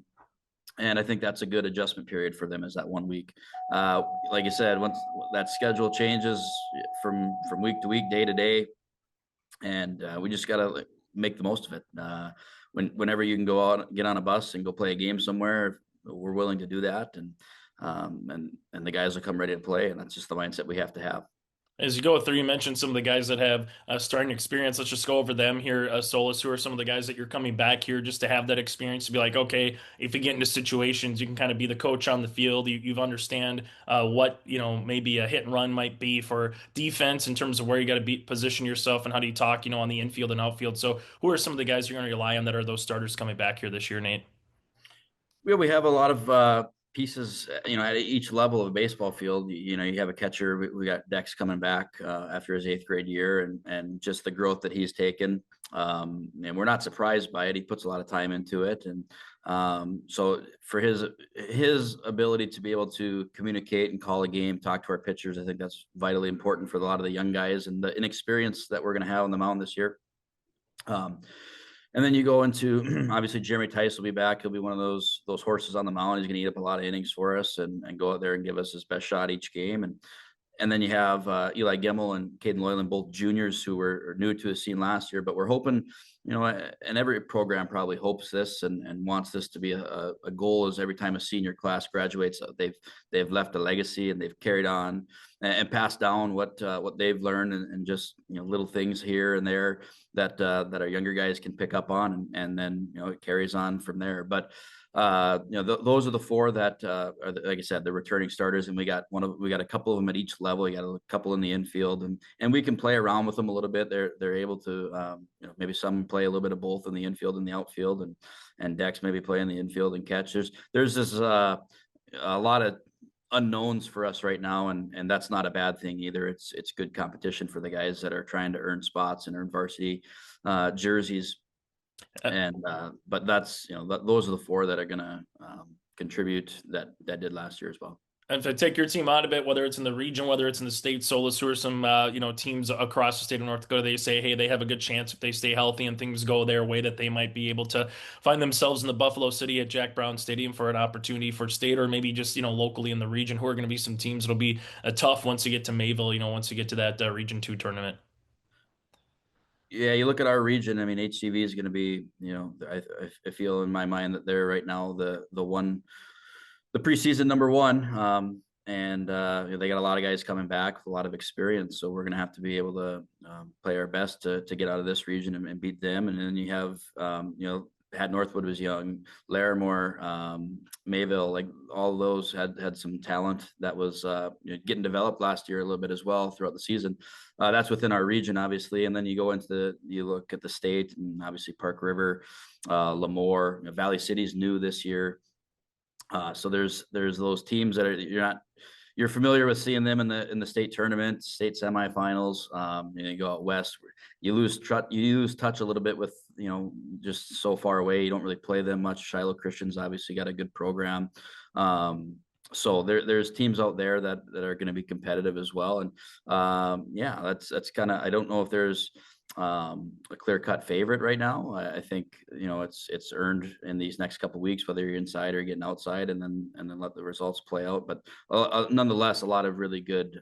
I think that's a good adjustment period for them, is that 1 week. Like you said, once that schedule changes from week to week, day to day, and we just got to make the most of it. Whenever you can go out, get on a bus and go play a game somewhere, we're willing to do that. And the guys will come ready to play. And that's just the mindset we have to have. As you go through, you mentioned some of the guys that have starting experience. Let's just go over them here. Soulis, who are some of the guys that you're coming back here just to have that experience to be like, okay, if you get into situations, you can kind of be the coach on the field. You've understand what, maybe a hit and run might be for defense in terms of where you got to position yourself and how do you talk, on the infield and outfield. So who are some of the guys you're going to rely on that are those starters coming back here this year, Nate? We have a lot of pieces, at each level of a baseball field. You have a catcher. We got Dex coming back after his 8th grade year, and just the growth that he's taken. and we're not surprised by it. He puts a lot of time into it. And so for his ability to be able to communicate and call a game, talk to our pitchers, I think that's vitally important for a lot of the young guys and the inexperience that we're going to have on the mound this year. And then you go into, obviously, Jeremy Tice will be back. He'll be one of those horses on the mound. He's going to eat up a lot of innings for us and go out there and give us his best shot each game. And then you have Eli Gemmel and Caden Loyland, both juniors who were new to the scene last year. But we're hoping, and every program probably hopes this and wants this to be a goal, is every time a senior class graduates, they've left a legacy and they've carried on and passed down what they've learned and just little things here and there that our younger guys can pick up on, and then it carries on from there. But those are the four that are, like I said, the returning starters, and we got a couple of them at each level. You got a couple in the infield, and we can play around with them a little bit. They're able to, maybe some play a little bit of both in the infield and the outfield, and Dex maybe play in the infield and catch. There's this a lot of unknowns for us right now, and that's not a bad thing either. It's good competition for the guys that are trying to earn spots and earn varsity jerseys. And but that's those are the four that are going to contribute that did last year as well. And to take your team out of it, whether it's in the region, whether it's in the state, Soulis, who are some teams across the state of North Dakota, they say, hey, they have a good chance if they stay healthy and things go their way that they might be able to find themselves in the Buffalo City at Jack Brown Stadium for an opportunity for state, or maybe just locally in the region, who are going to be some teams that'll be tough once you get to Mayville, once you get to that Region 2 tournament. Yeah, you look at our region. I mean, HCV is going to be, I feel in my mind that they're right now the preseason number one. And they got a lot of guys coming back with a lot of experience. So we're going to have to be able to play our best to get out of this region and beat them. And then you have, Had Northwood was young, Larimore, Mayville, like all of those had some talent that was getting developed last year a little bit as well throughout the season. That's within our region, obviously. And then you look at the state, and obviously Park River, Lemoore, Valley City's new this year. So there's those teams that you're familiar with seeing them in the state tournament, state semifinals. You go out west, you lose touch a little bit with just so far away. You don't really play them much. Shiloh Christian's obviously got a good program. So there's teams out there that are going to be competitive as well. And that's kind of, I don't know if there's a clear-cut favorite right now. I think it's earned in these next couple of weeks, whether you're inside or getting outside, and then let the results play out. But nonetheless, a lot of really good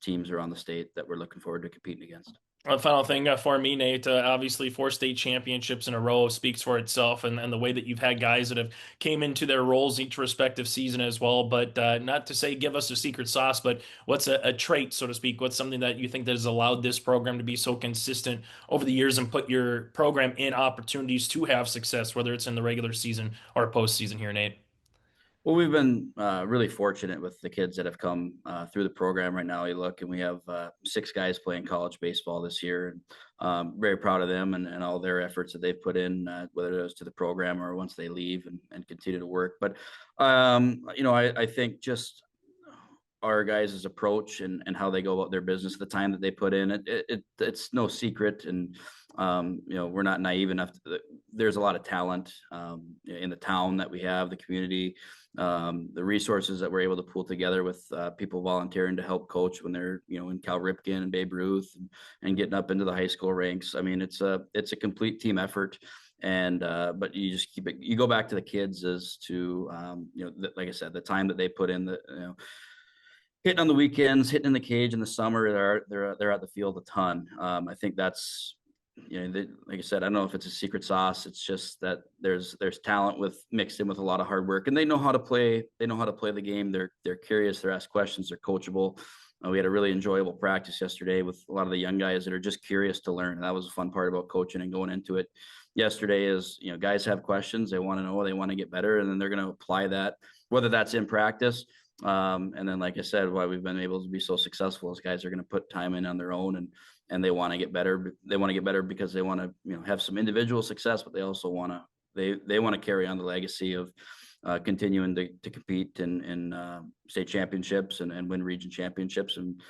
teams around the state that we're looking forward to competing against. One final thing for me, Nate, obviously 4 state championships in a row speaks for itself, and the way that you've had guys that have came into their roles each respective season as well. But not to say give us a secret sauce, but what's a trait, so to speak? What's something that you think that has allowed this program to be so consistent over the years and put your program in opportunities to have success, whether it's in the regular season or postseason here, Nate? Well, we've been really fortunate with the kids that have come through the program right now. You look, and we have 6 guys playing college baseball this year, and very proud of them and all their efforts that they've put in, whether it was to the program or once they leave and continue to work. But, I think just our guys' approach and how they go about their business, the time that they put in, it's no secret. And, we're not naive enough. There's a lot of talent in the town that we have, the community, the resources that we're able to pull together with people volunteering to help coach when they're, in Cal Ripken and Babe Ruth and getting up into the high school ranks. I mean, it's a complete team effort. And, but you just you go back to the kids as to, like I said, the time that they put in, hitting on the weekends, hitting in the cage in the summer, they're at the field a ton. I think that's, like I said, I don't know if it's a secret sauce. It's just that there's talent mixed in with a lot of hard work, and they know how to play. They know how to play the game. They're curious. They're asked questions. They're coachable. We had a really enjoyable practice yesterday with a lot of the young guys that are just curious to learn. And that was a fun part about coaching and going into it yesterday is, guys have questions. They want to know, they want to get better, and then they're going to apply that, whether that's in practice. And then, like I said, why we've been able to be so successful is guys are going to put time in on their own, and they want to get better. They want to get better because they want to, have some individual success, but they also want to, they want to carry on the legacy of continuing to compete in state championships and win region championships. And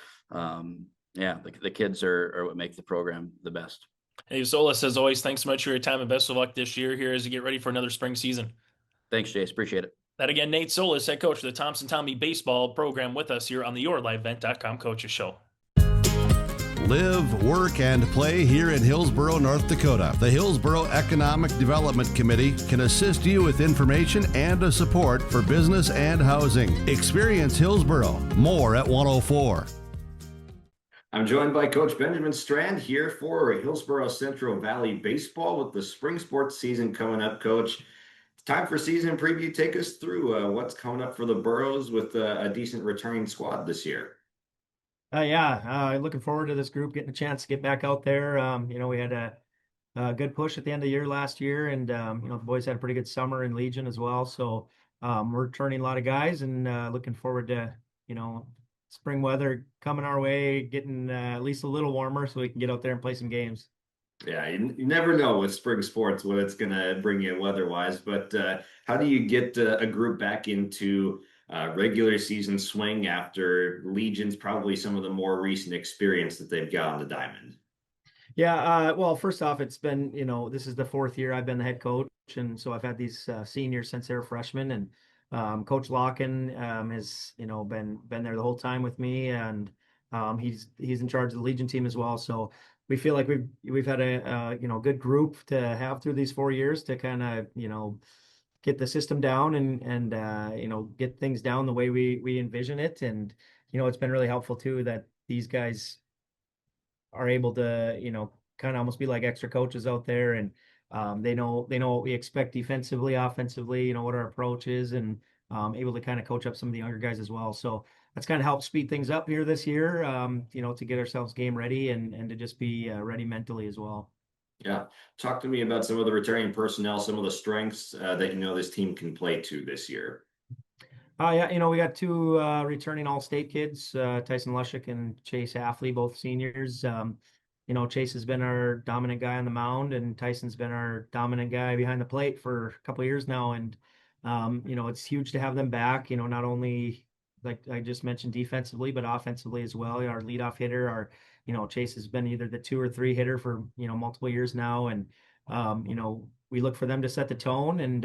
the kids are what make the program the best. Hey, Soulis, as always, thanks so much for your time and best of luck this year here as you get ready for another spring season. Thanks, Jace. Appreciate it. That again, Nate Soulis, head coach of the Thompson Tommy baseball program with us here on the YourLiveVent.com Coaches Show. Live, work, and play here in Hillsboro, North Dakota. The Hillsboro Economic Development Committee can assist you with information and support for business and housing. Experience Hillsboro. More at 104. I'm joined by Coach Benjamin Strand here for Hillsboro Central Valley Baseball with the spring sports season coming up, Coach. It's time for season preview. Take us through what's coming up for the Burros with a decent returning squad this year. Looking forward to this group getting a chance to get back out there. We had a good push at the end of the year last year, and the boys had a pretty good summer in Legion as well. So we're returning a lot of guys, and looking forward to spring weather coming our way, getting at least a little warmer so we can get out there and play some games. Yeah, you never know with spring sports what it's going to bring you weather-wise, but how do you get a group back into regular season swing after Legion's probably some of the more recent experience that they've got on the diamond? Yeah, well, first off, it's been, this is the fourth year I've been the head coach, and so I've had these seniors since they were freshmen, and Coach Locken has, been there the whole time with me, and he's in charge of the Legion team as well. So we feel like we've had a good group to have through these 4 years to kind of get the system down and get things down the way we envision it. And it's been really helpful too that these guys are able to kind of almost be like extra coaches out there, and they know what we expect defensively, offensively, what our approach is, and able to kind of coach up some of the younger guys as well. So that's kind of helped speed things up here this year, to get ourselves game ready and to just be ready mentally as well. Yeah. Talk to me about some of the returning personnel, some of the strengths that this team can play to this year. We got two returning all-state kids, Tyson Lushik and Chase Affley, both seniors. Chase has been our dominant guy on the mound, and Tyson's been our dominant guy behind the plate for a couple of years now. And, it's huge to have them back, not only, like I just mentioned, defensively, but offensively as well. Our leadoff hitter, Chase has been either the 2 or 3 hitter for, multiple years now. And, we look for them to set the tone, and,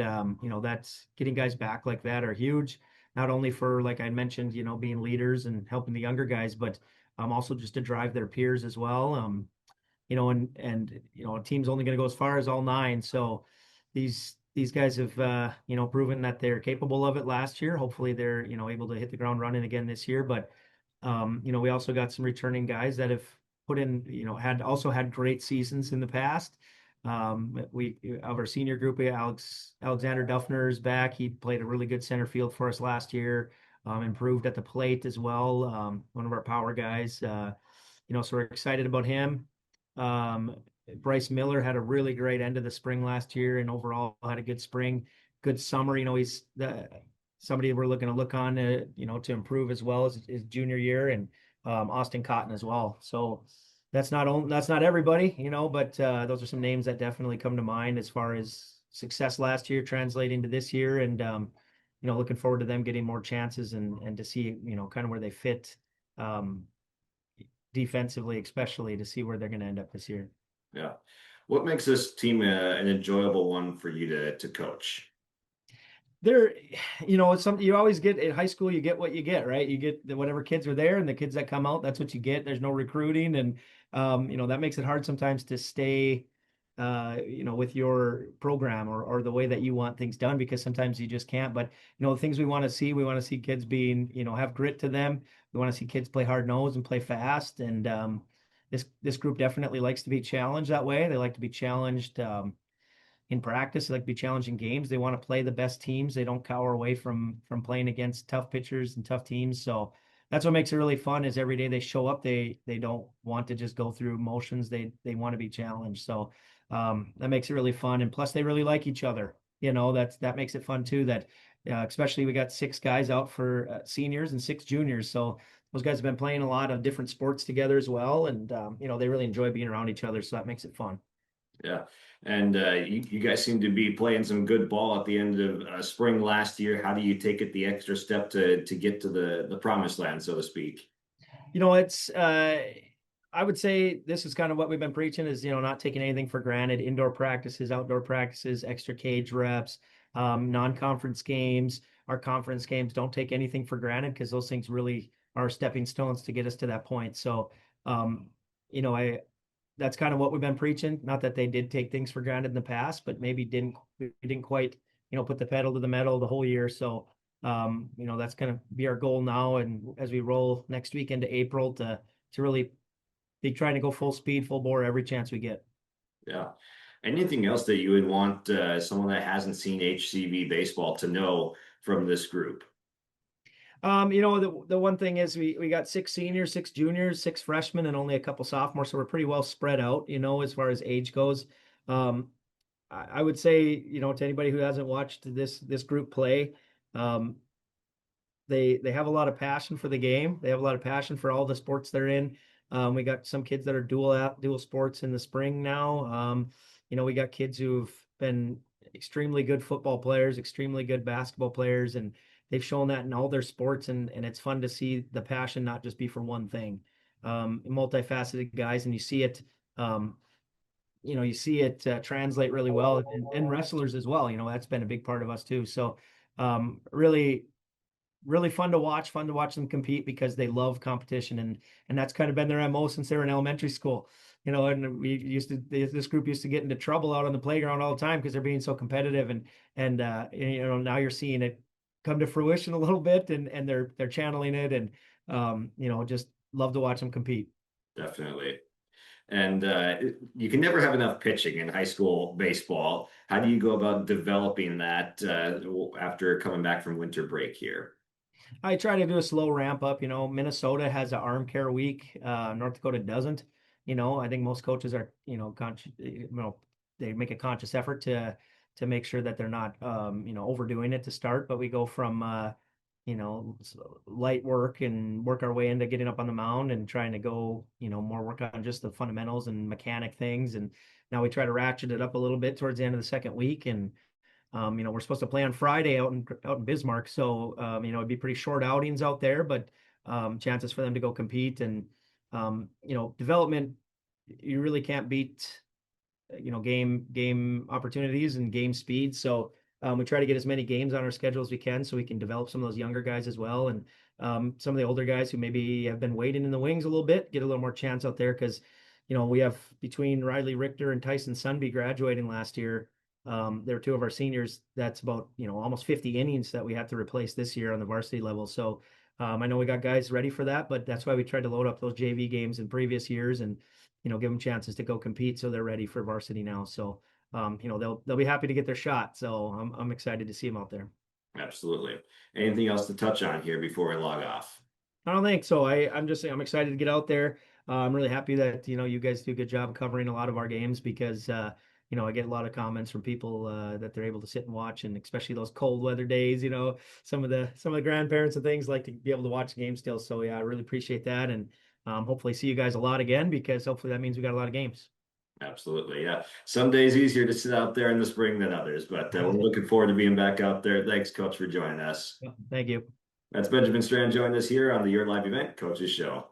that's getting guys back like that are huge, not only for, like I mentioned, being leaders and helping the younger guys, but also just to drive their peers as well. A team's only going to go as far as all 9. So these guys have, proven that they're capable of it last year. Hopefully they're, able to hit the ground running again this year. But, we also got some returning guys that have put in, had great seasons in the past. Of our senior group, Alexander Duffner is back. He played a really good center field for us last year, improved at the plate as well. One of our power guys, so we're excited about him. Bryce Miller had a really great end of the spring last year, and overall had a good spring, good summer. He's somebody we're looking to look on, to improve as well as his junior year, and Austin Cotton as well. So that's not everybody, but those are some names that definitely come to mind as far as success last year translating to this year, and looking forward to them getting more chances and to see kind of where they fit defensively, especially to see where they're going to end up this year. Yeah. What makes this team an enjoyable one for you to coach? It's something you always get in high school. You get what you get, right? You get whatever kids are there, and the kids that come out, that's what you get. There's no recruiting, and that makes it hard sometimes to stay with your program or the way that you want things done, because sometimes you just can't. But the things we want to see kids being, have grit to them. We want to see kids play hard nose and play fast, and this group definitely likes to be challenged that way. They like to be challenged in practice. They like to be challenged in games. They want to play the best teams. They don't cower away from playing against tough pitchers and tough teams. So that's what makes it really fun, is every day they show up, they don't want to just go through motions. They want to be challenged. So that makes it really fun. And plus they really like each other. That makes it fun too, that especially we got 6 guys out for seniors and 6 juniors. So those guys have been playing a lot of different sports together as well. And, they really enjoy being around each other. So that makes it fun. Yeah. And you guys seem to be playing some good ball at the end of spring last year. How do you take it the extra step to get to the promised land, so to speak? It's I would say this is kind of what we've been preaching is, not taking anything for granted. Indoor practices, outdoor practices, extra cage reps, non-conference games, our conference games. Don't take anything for granted because those things really are stepping stones to get us to that point. So, that's kind of what we've been preaching. Not that they did take things for granted in the past, but maybe didn't quite, put the pedal to the metal the whole year. So, that's going to be our goal now. And as we roll next week into April to really be trying to go full speed, full bore every chance we get. Yeah. Anything else that you would want someone that hasn't seen HCV baseball to know from this group? The one thing is we got 6 seniors, 6 juniors, 6 freshmen, and only a couple sophomores. So we're pretty well spread out, as far as age goes. I would say, to anybody who hasn't watched this group play, they have a lot of passion for the game. They have a lot of passion for all the sports they're in. We got some kids that are dual sports in the spring now. We got kids who've been extremely good football players, extremely good basketball players, and they've shown that in all their sports. And it's fun to see the passion not just be for one thing. Multifaceted guys, and you see it. Translate really well, and wrestlers as well. That's been a big part of us too. So really fun to watch them compete because they love competition, and that's kind of been their MO since they were in elementary school. And this group used to get into trouble out on the playground all the time because they're being so competitive, and now you're seeing it come to fruition a little bit, and they're channeling it, and just love to watch them compete. Definitely. And you can never have enough pitching in high school baseball. How do you go about developing that after coming back from winter break here? I try to do a slow ramp up. Minnesota has an arm care week. North Dakota doesn't. I think most coaches are, they make a conscious effort to make sure that they're not, overdoing it to start. But we go from, light work and work our way into getting up on the mound and trying to go, more work on just the fundamentals and mechanic things. And now we try to ratchet it up a little bit towards the end of the second week. And, we're supposed to play on Friday out in Bismarck. So, it'd be pretty short outings out there, but chances for them to go compete. And, development, you really can't beat, game opportunities and game speed. So we try to get as many games on our schedule as we can so we can develop some of those younger guys as well. And some of the older guys who maybe have been waiting in the wings a little bit, get a little more chance out there because, we have between Riley Richter and Tyson Sunby graduating last year. There were 2 of our seniors. That's about, almost 50 innings that we have to replace this year on the varsity level. So I know we got guys ready for that, but that's why we tried to load up those JV games in previous years and, give them chances to go compete so they're ready for varsity now. So, they'll be happy to get their shot. So I'm excited to see them out there. Absolutely. Anything else to touch on here before we log off? I don't think so. I'm just saying I'm excited to get out there. I'm really happy that, you guys do a good job covering a lot of our games because, I get a lot of comments from people that they're able to sit and watch, and especially those cold weather days, some of the grandparents and things like to be able to watch the game still. So yeah, I really appreciate that. And hopefully see you guys a lot again because hopefully that means we got a lot of games. Absolutely. Yeah. Some days easier to sit out there in the spring than others, but we're looking forward to being back out there. Thanks, Coach, for joining us. Thank you. That's Benjamin Strand joining us here on the Your Live Event Coaches Show.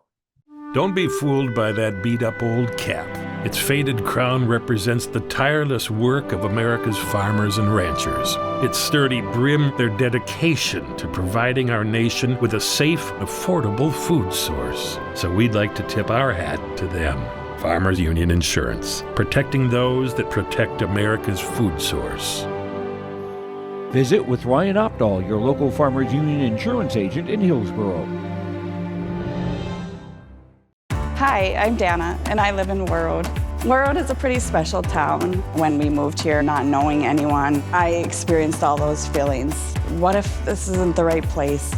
Don't be fooled by that beat-up old cap. Its faded crown represents the tireless work of America's farmers and ranchers. Its sturdy brim, their dedication to providing our nation with a safe, affordable food source. So we'd like to tip our hat to them. Farmers Union Insurance, protecting those that protect America's food source. Visit with Ryan Opdahl, your local Farmers Union Insurance agent in Hillsboro. Hi, I'm Dana, and I live in Warroad. Warroad is a pretty special town. When we moved here, not knowing anyone, I experienced all those feelings. What if this isn't the right place?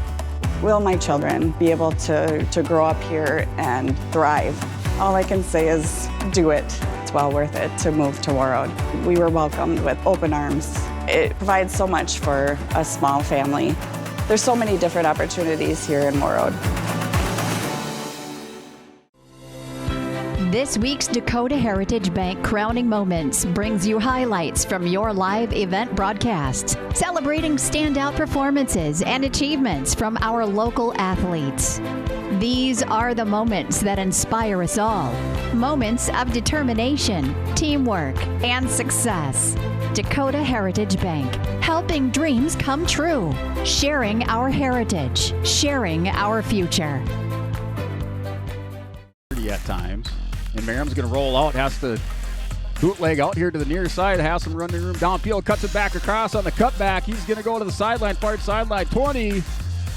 Will my children be able to grow up here and thrive? All I can say is do it. It's well worth it to move to Warroad. We were welcomed with open arms. It provides so much for a small family. There's so many different opportunities here in Moorhead. This week's Dakota Heritage Bank Crowning Moments brings you highlights from your live event broadcasts, celebrating standout performances and achievements from our local athletes. These are the moments that inspire us all. Moments of determination, teamwork, and success. Dakota Heritage Bank, helping dreams come true. Sharing our heritage, sharing our future. At times, and Merrim's going to roll out, has to bootleg out here to the near side, has some running room downfield, cuts it back across on the cutback. He's going to go to the sideline, far sideline, 20,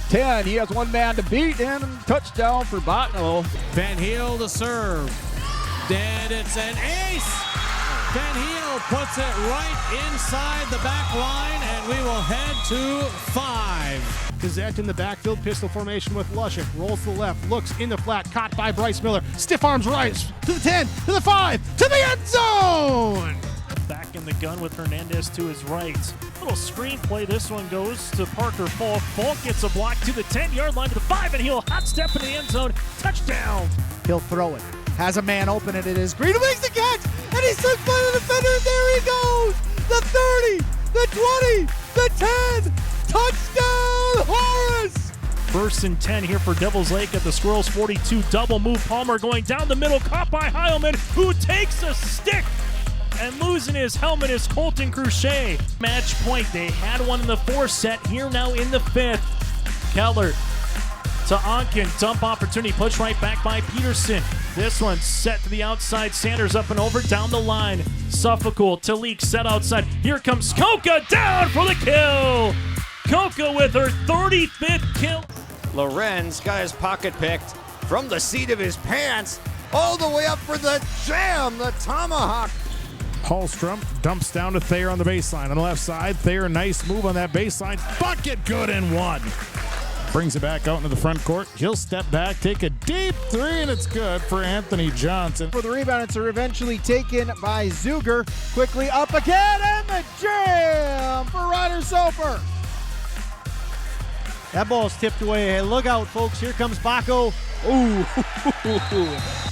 10. He has one man to beat, and touchdown for Botno. Van Heel to serve. Then it's an ace. Van Heel puts it right inside the back line, and we will head to 5. Gazette in the backfield, pistol formation with Lushik. Rolls to the left, looks in the flat, caught by Bryce Miller. Stiff arms rise to the 10, to the 5, to the end zone! Back in the gun with Hernandez to his right. Little screen play. This one goes to Parker Falk. Falk gets a block to the 10-yard line to the 5, and he'll hot step in the end zone. Touchdown! He'll throw it. Has a man open, and it is Green who makes the catch, and he's took by the defender, and there he goes! The 30, the 20, the 10, touchdown, Horace! First and 10 here for Devils Lake at the Squirrels 42. Double move. Palmer going down the middle, caught by Heilman, who takes a stick, and losing his helmet is Colton Cruchet. Match point. They had one in the 4 set, here now in the 5th. Keller to Onken, dump opportunity, push right back by Peterson. This one set to the outside, Sanders up and over, down the line. Suffolk to Leak, set outside. Here comes Koka, down for the kill. Koka with her 35th kill. Lorenz got his pocket picked from the seat of his pants all the way up for the jam, the tomahawk. Hallstrom dumps down to Thayer on the baseline. On the left side, Thayer, nice move on that baseline. Bucket good and one. Brings it back out into the front court. He'll step back, take a deep 3, and it's good for Anthony Johnson. For the rebound, it's eventually taken by Zuger. Quickly up again, and the jam for Ryder Soper. That ball's tipped away. Hey, look out, folks. Here comes Baco. Ooh.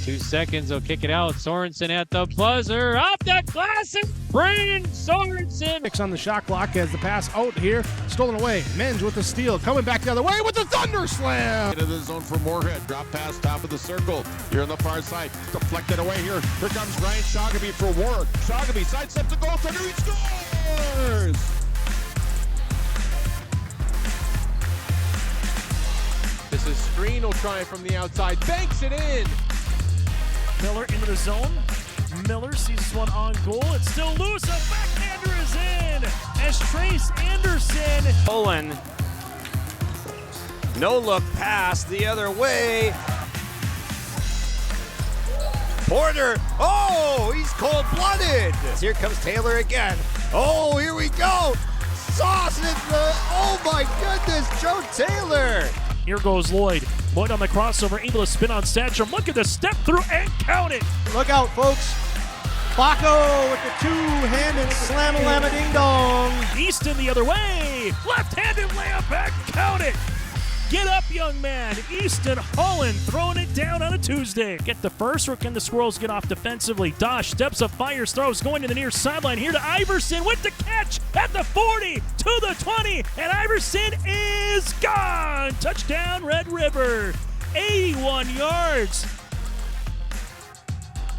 2 seconds, they'll kick it out. Sorensen at the buzzer. Off the glass and Brandon Sorensen. On the shot clock as the pass out here. Stolen away. Minge with the steal. Coming back the other way with the thunder slam. Into the zone for Moorhead. Drop pass, top of the circle. Here on the far side. Deflected away here. Here comes Ryan Shogamy for Ward. Shogamy sidesteps the goal center. He scores! This is Screen will try it from the outside. Banks it in. Miller into the zone. Miller sees this one on goal. It's still loose. A backhander is in as Trace Anderson. Olin. No look pass the other way. Porter. Oh, he's cold-blooded. Here comes Taylor again. Oh, here we go. Sauce in the. Oh my goodness, Joe Taylor. Here goes Lloyd. Lloyd on the crossover, able to spin on Satcham. Look at the step through and count it. Look out, folks. Baco with the two-handed slam-a-lama-ding-dong. Easton the other way. Left-handed layup and count it. Get up, young man. Easton Holland throwing it down on a Tuesday. Get the first, or can the Squirrels get off defensively? Dosh steps up, fires, throws, going to the near sideline. Here to Iverson with the catch at the 40 to the 20, and Iverson is gone. Touchdown, Red River. 81 yards.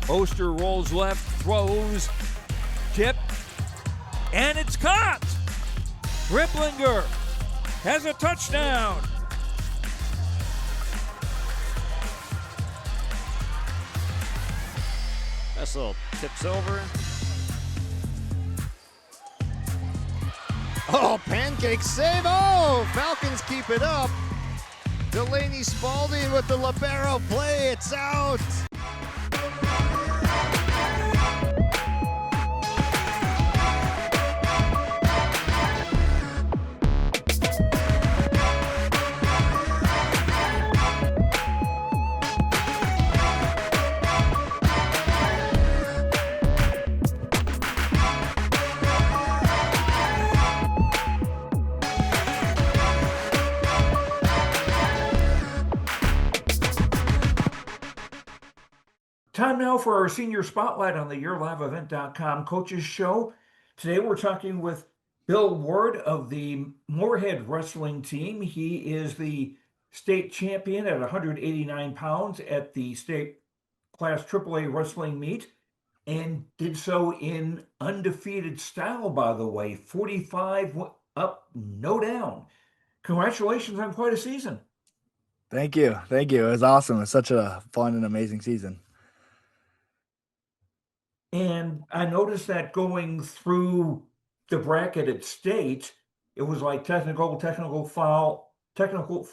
Oster rolls left, throws, tip, and it's caught. Ripplinger has a touchdown. Vessel tips over. Oh, pancake save. Oh, Falcons keep it up. Delaney Spalding with the libero play. It's out. Time now for our senior spotlight on the YourLiveEvent.com Coaches Show. Today we're talking with Bill Ward of the Moorhead wrestling team. He is the state champion at 189 pounds at the state class AAA wrestling meet, and did so in undefeated style, by the way. 45 up, no down. Congratulations on quite a season. Thank you. Thank you. It was awesome. It was such a fun and amazing season. And I noticed that going through the bracket at state, it was like technical fall, as opposed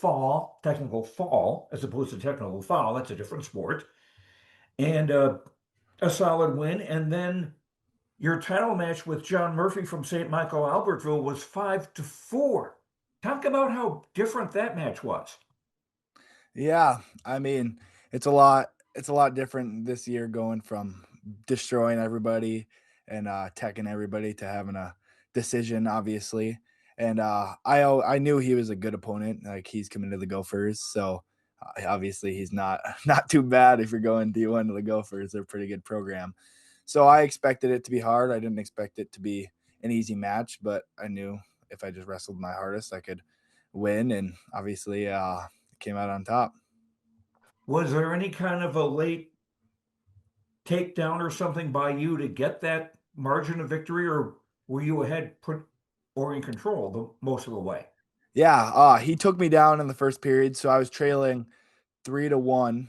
to technical foul. That's a different sport. And a solid win. And then your title match with John Murphy from St. Michael Albertville was 5-4. Talk about how different that match was. Yeah, I mean, it's a lot different this year, going from destroying everybody and teching everybody to having a decision, obviously. And I knew he was a good opponent. Like, he's coming to the Gophers, so obviously he's not too bad if you're going D1 to the Gophers. They're a pretty good program. So I expected it to be hard. I didn't expect it to be an easy match, but I knew if I just wrestled my hardest, I could win, and obviously came out on top. Was there any kind of a late takedown or something by you to get that margin of victory, or were you ahead or in control most of the way? Yeah, he took me down in the first period, so I was trailing 3-1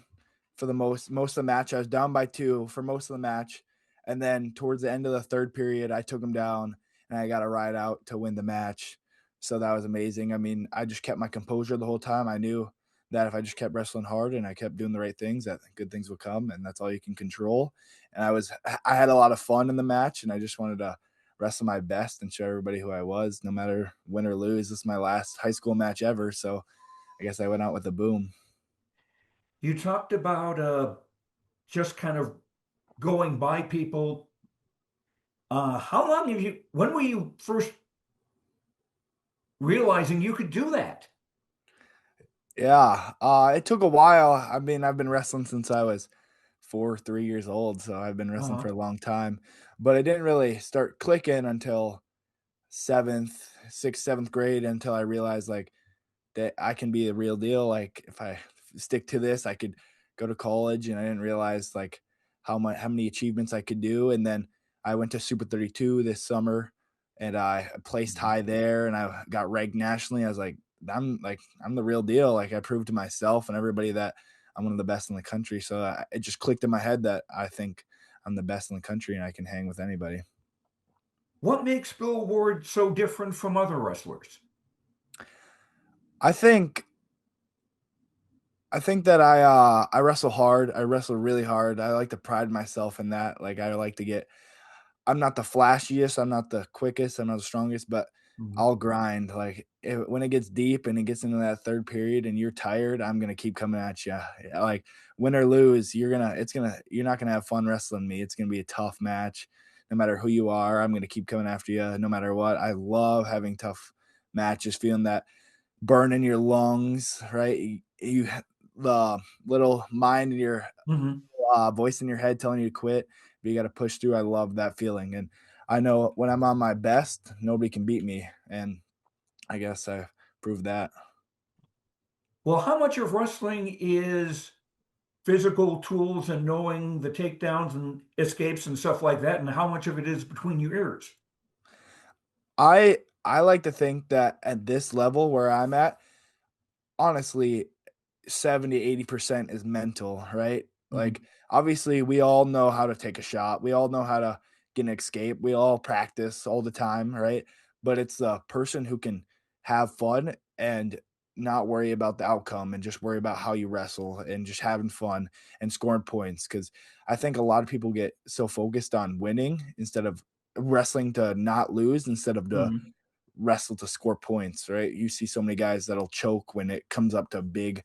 for the most of the match. I was down by 2 for most of the match, and then towards the end of the third period, I took him down, and I got a ride out to win the match. So that was amazing. I mean, I just kept my composure the whole time. I knew that if I just kept wrestling hard and I kept doing the right things, that good things would come, and that's all you can control. And I had a lot of fun in the match, and I just wanted to wrestle my best and show everybody who I was, no matter win or lose. This is my last high school match ever, so I guess I went out with a boom. You talked about just kind of going by people. How long when were you first realizing you could do that? Yeah, it took a while. I mean, I've been wrestling since I was 3 years old, so I've been wrestling for a long time. But it didn't really start clicking until 6th, 7th grade, until I realized like that I can be a real deal. Like, if I stick to this, I could go to college, and I didn't realize like how many achievements I could do. And then I went to Super 32 this summer, and I placed high there, and I got ranked nationally. I was like, I'm the real deal. Like, I proved to myself and everybody that I'm one of the best in the country. So it just clicked in my head that I think I'm the best in the country and I can hang with anybody. What makes Bill Ward so different from other wrestlers? I think that I wrestle hard. I wrestle really hard. I like to pride myself in that. Like, I'm not the flashiest, I'm not the quickest, I'm not the strongest, but I'll grind. Like, when it gets deep and it gets into that third period and you're tired, I'm gonna keep coming at you. Like, win or lose, you're not gonna have fun wrestling me. It's gonna be a tough match, no matter who you are. I'm gonna keep coming after you, no matter what. I love having tough matches, feeling that burn in your lungs, right? You the little mind in your voice in your head telling you to quit, but you got to push through. I love that feeling, and I know when I'm on my best, nobody can beat me, and I guess I proved that. Well, how much of wrestling is physical tools and knowing the takedowns and escapes and stuff like that, and how much of it is between your ears? I like to think that at this level where I'm at, honestly, 70-80% is mental, right? Like, obviously we all know how to take a shot. We all know how to get an escape. We all practice all the time, right? But it's the person who can have fun and not worry about the outcome and just worry about how you wrestle and just having fun and scoring points. Cause I think a lot of people get so focused on winning instead of wrestling to not lose, instead of to wrestle to score points, right? You see so many guys that'll choke when it comes up to big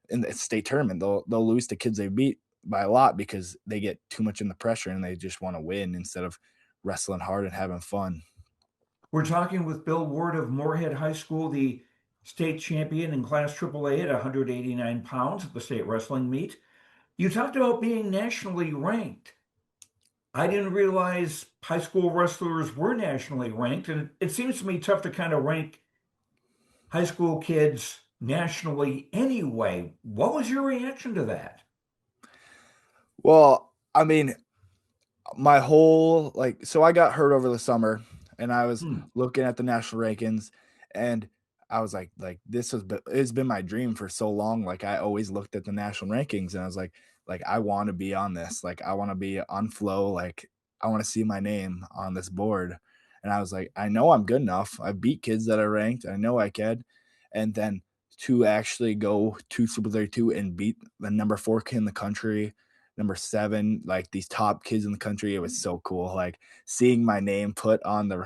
in the state tournament. They'll lose to kids they beat by a lot because they get too much in the pressure and they just want to win instead of wrestling hard and having fun. We're talking with Bill Ward of Moorhead High School, the state champion in Class AAA at 189 pounds at the state wrestling meet. You talked about being nationally ranked. I didn't realize high school wrestlers were nationally ranked, and it seems to me tough to kind of rank high school kids nationally anyway. What was your reaction to that? Well, I mean, my whole so I got hurt over the summer, and I was looking at the national rankings, and I was like it's been my dream for so long. Like I always looked at the national rankings, and I was like I want to be on this. Like I want to be on Flow. Like I want to see my name on this board. And I was like, I know I'm good enough. I beat kids that are ranked. I know I can. And then to actually go to Super 32 and beat the number 4 kid in the country, number 7, like these top kids in the country, it was so cool. Like seeing my name put on the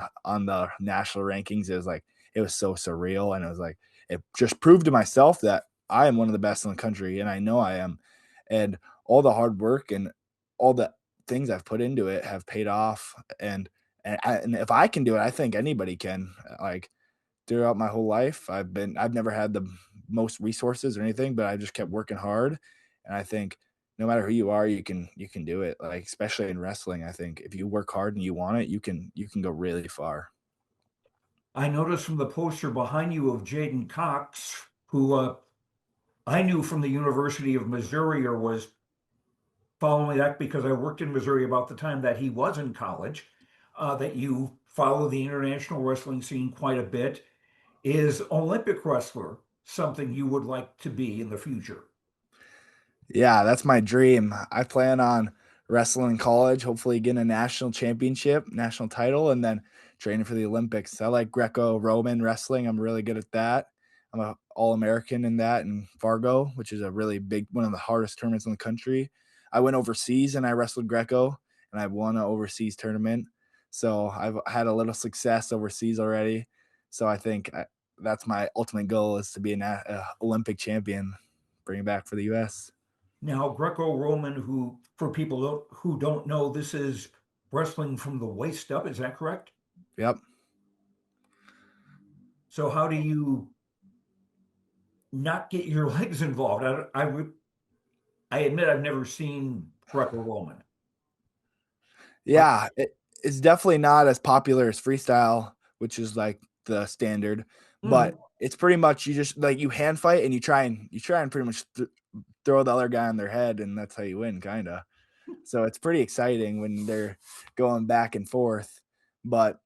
national rankings, it was so surreal. And it was like, it just proved to myself that I am one of the best in the country, and I know I am. And all the hard work and all the things I've put into it have paid off. And if I can do it, I think anybody can. Like throughout my whole life, I've never had the most resources or anything, but I just kept working hard. And I think no matter who you are, you can do it. Like especially in wrestling, I think if you work hard and you want it, you can go really far. I noticed from the poster behind you of Jaden Cox, who I knew from the University of Missouri, or was following that because I worked in Missouri about the time that he was in college, that you follow the international wrestling scene quite a bit. Is Olympic wrestler something you would like to be in the future? Yeah, that's my dream. I plan on wrestling in college, hopefully getting a national championship, national title, and then training for the Olympics. I like Greco-Roman wrestling. I'm really good at that. I'm a All-American in that in Fargo, which is a really big, one of the hardest tournaments in the country. I went overseas and I wrestled Greco, and I won an overseas tournament. So I've had a little success overseas already. So I think that's my ultimate goal, is to be an Olympic champion, bring it back for the U.S. Now, Greco-Roman, who, for people who don't know, this is wrestling from the waist up. Is that correct? Yep. So how do you not get your legs involved? I admit I've never seen Greco-Roman. Yeah, it's definitely not as popular as freestyle, which is like the standard, but it's pretty much you just like you hand fight and you try and pretty much throw the other guy on their head, and that's how you win, kind of. So it's pretty exciting when they're going back and forth, but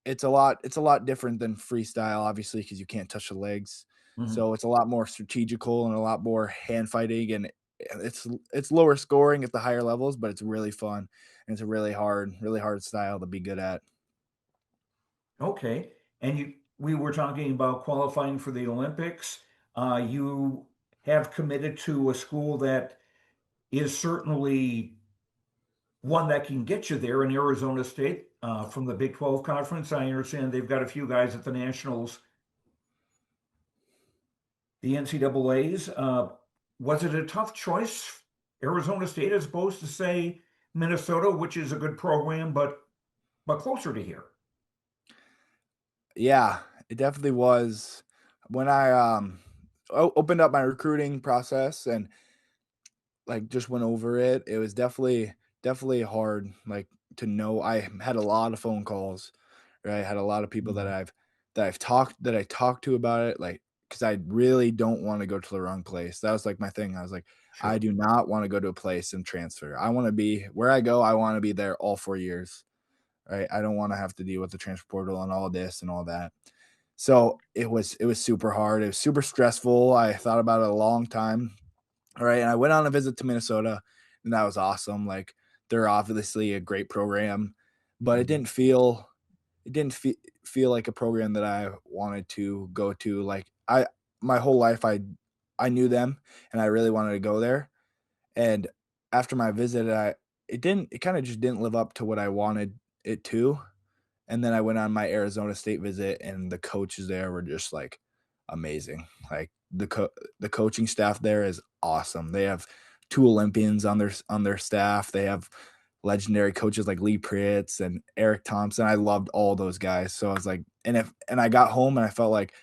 it's a lot different than freestyle, obviously, because you can't touch the legs. So it's a lot more strategical and a lot more hand fighting, and it's lower scoring at the higher levels, but it's really fun, and it's a really hard style to be good at. Okay. And we were talking about qualifying for the Olympics. You have committed to a school that is certainly one that can get you there in Arizona State, from the Big 12 conference. I understand they've got a few guys at the nationals. The NCAA's, was it a tough choice, Arizona State, as opposed to, say, Minnesota, which is a good program, but closer to here? Yeah, it definitely was. When I opened up my recruiting process and like just went over it, it was definitely hard, like, to know. I had a lot of phone calls, right? I had a lot of people that I talked to about it, like, because I really don't want to go to the wrong place. That was like my thing. I was like, I do not want to go to a place and transfer. I want to be where I go. I want to be there all 4 years, right? I don't want to have to deal with the transfer portal and all this and all that. So it was super hard. It was super stressful. I thought about it a long time. All right. And I went on a visit to Minnesota, and that was awesome. Like, they're obviously a great program, but it didn't feel like a program that I wanted to go to. Like, my whole life, I knew them and I really wanted to go there. And after my visit, it kind of just didn't live up to what I wanted it to. And then I went on my Arizona State visit, and the coaches there were just like amazing. Like the coaching staff there is awesome. They have 2 Olympians on their staff. They have legendary coaches like Lee Pritz and Eric Thompson. I loved all those guys. So I was like, and I got home and I felt like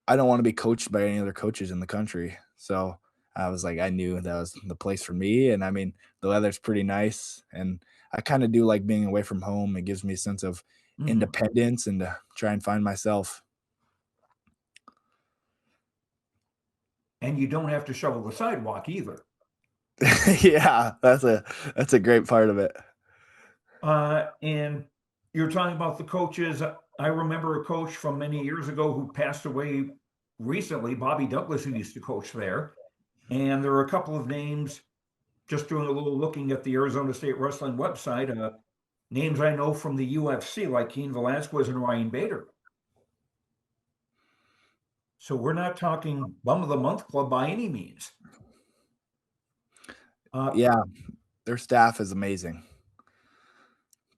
I don't want to be coached by any other coaches in the country. So I was like, I knew that was the place for me. And I mean, the weather's pretty nice, and I kind of do like being away from home. It gives me a sense of independence and to try and find myself. and you don't have to shovel the sidewalk either. Yeah, that's a great part of it. And you're talking about the coaches. I remember a coach from many years ago who passed away recently, Bobby Douglas, who used to coach there. And there are a couple of names, just doing a little looking at the Arizona State Wrestling website, names I know from the UFC, like Keen Velasquez and Ryan Bader. So we're not talking bum of the month club by any means. Yeah, their staff is amazing.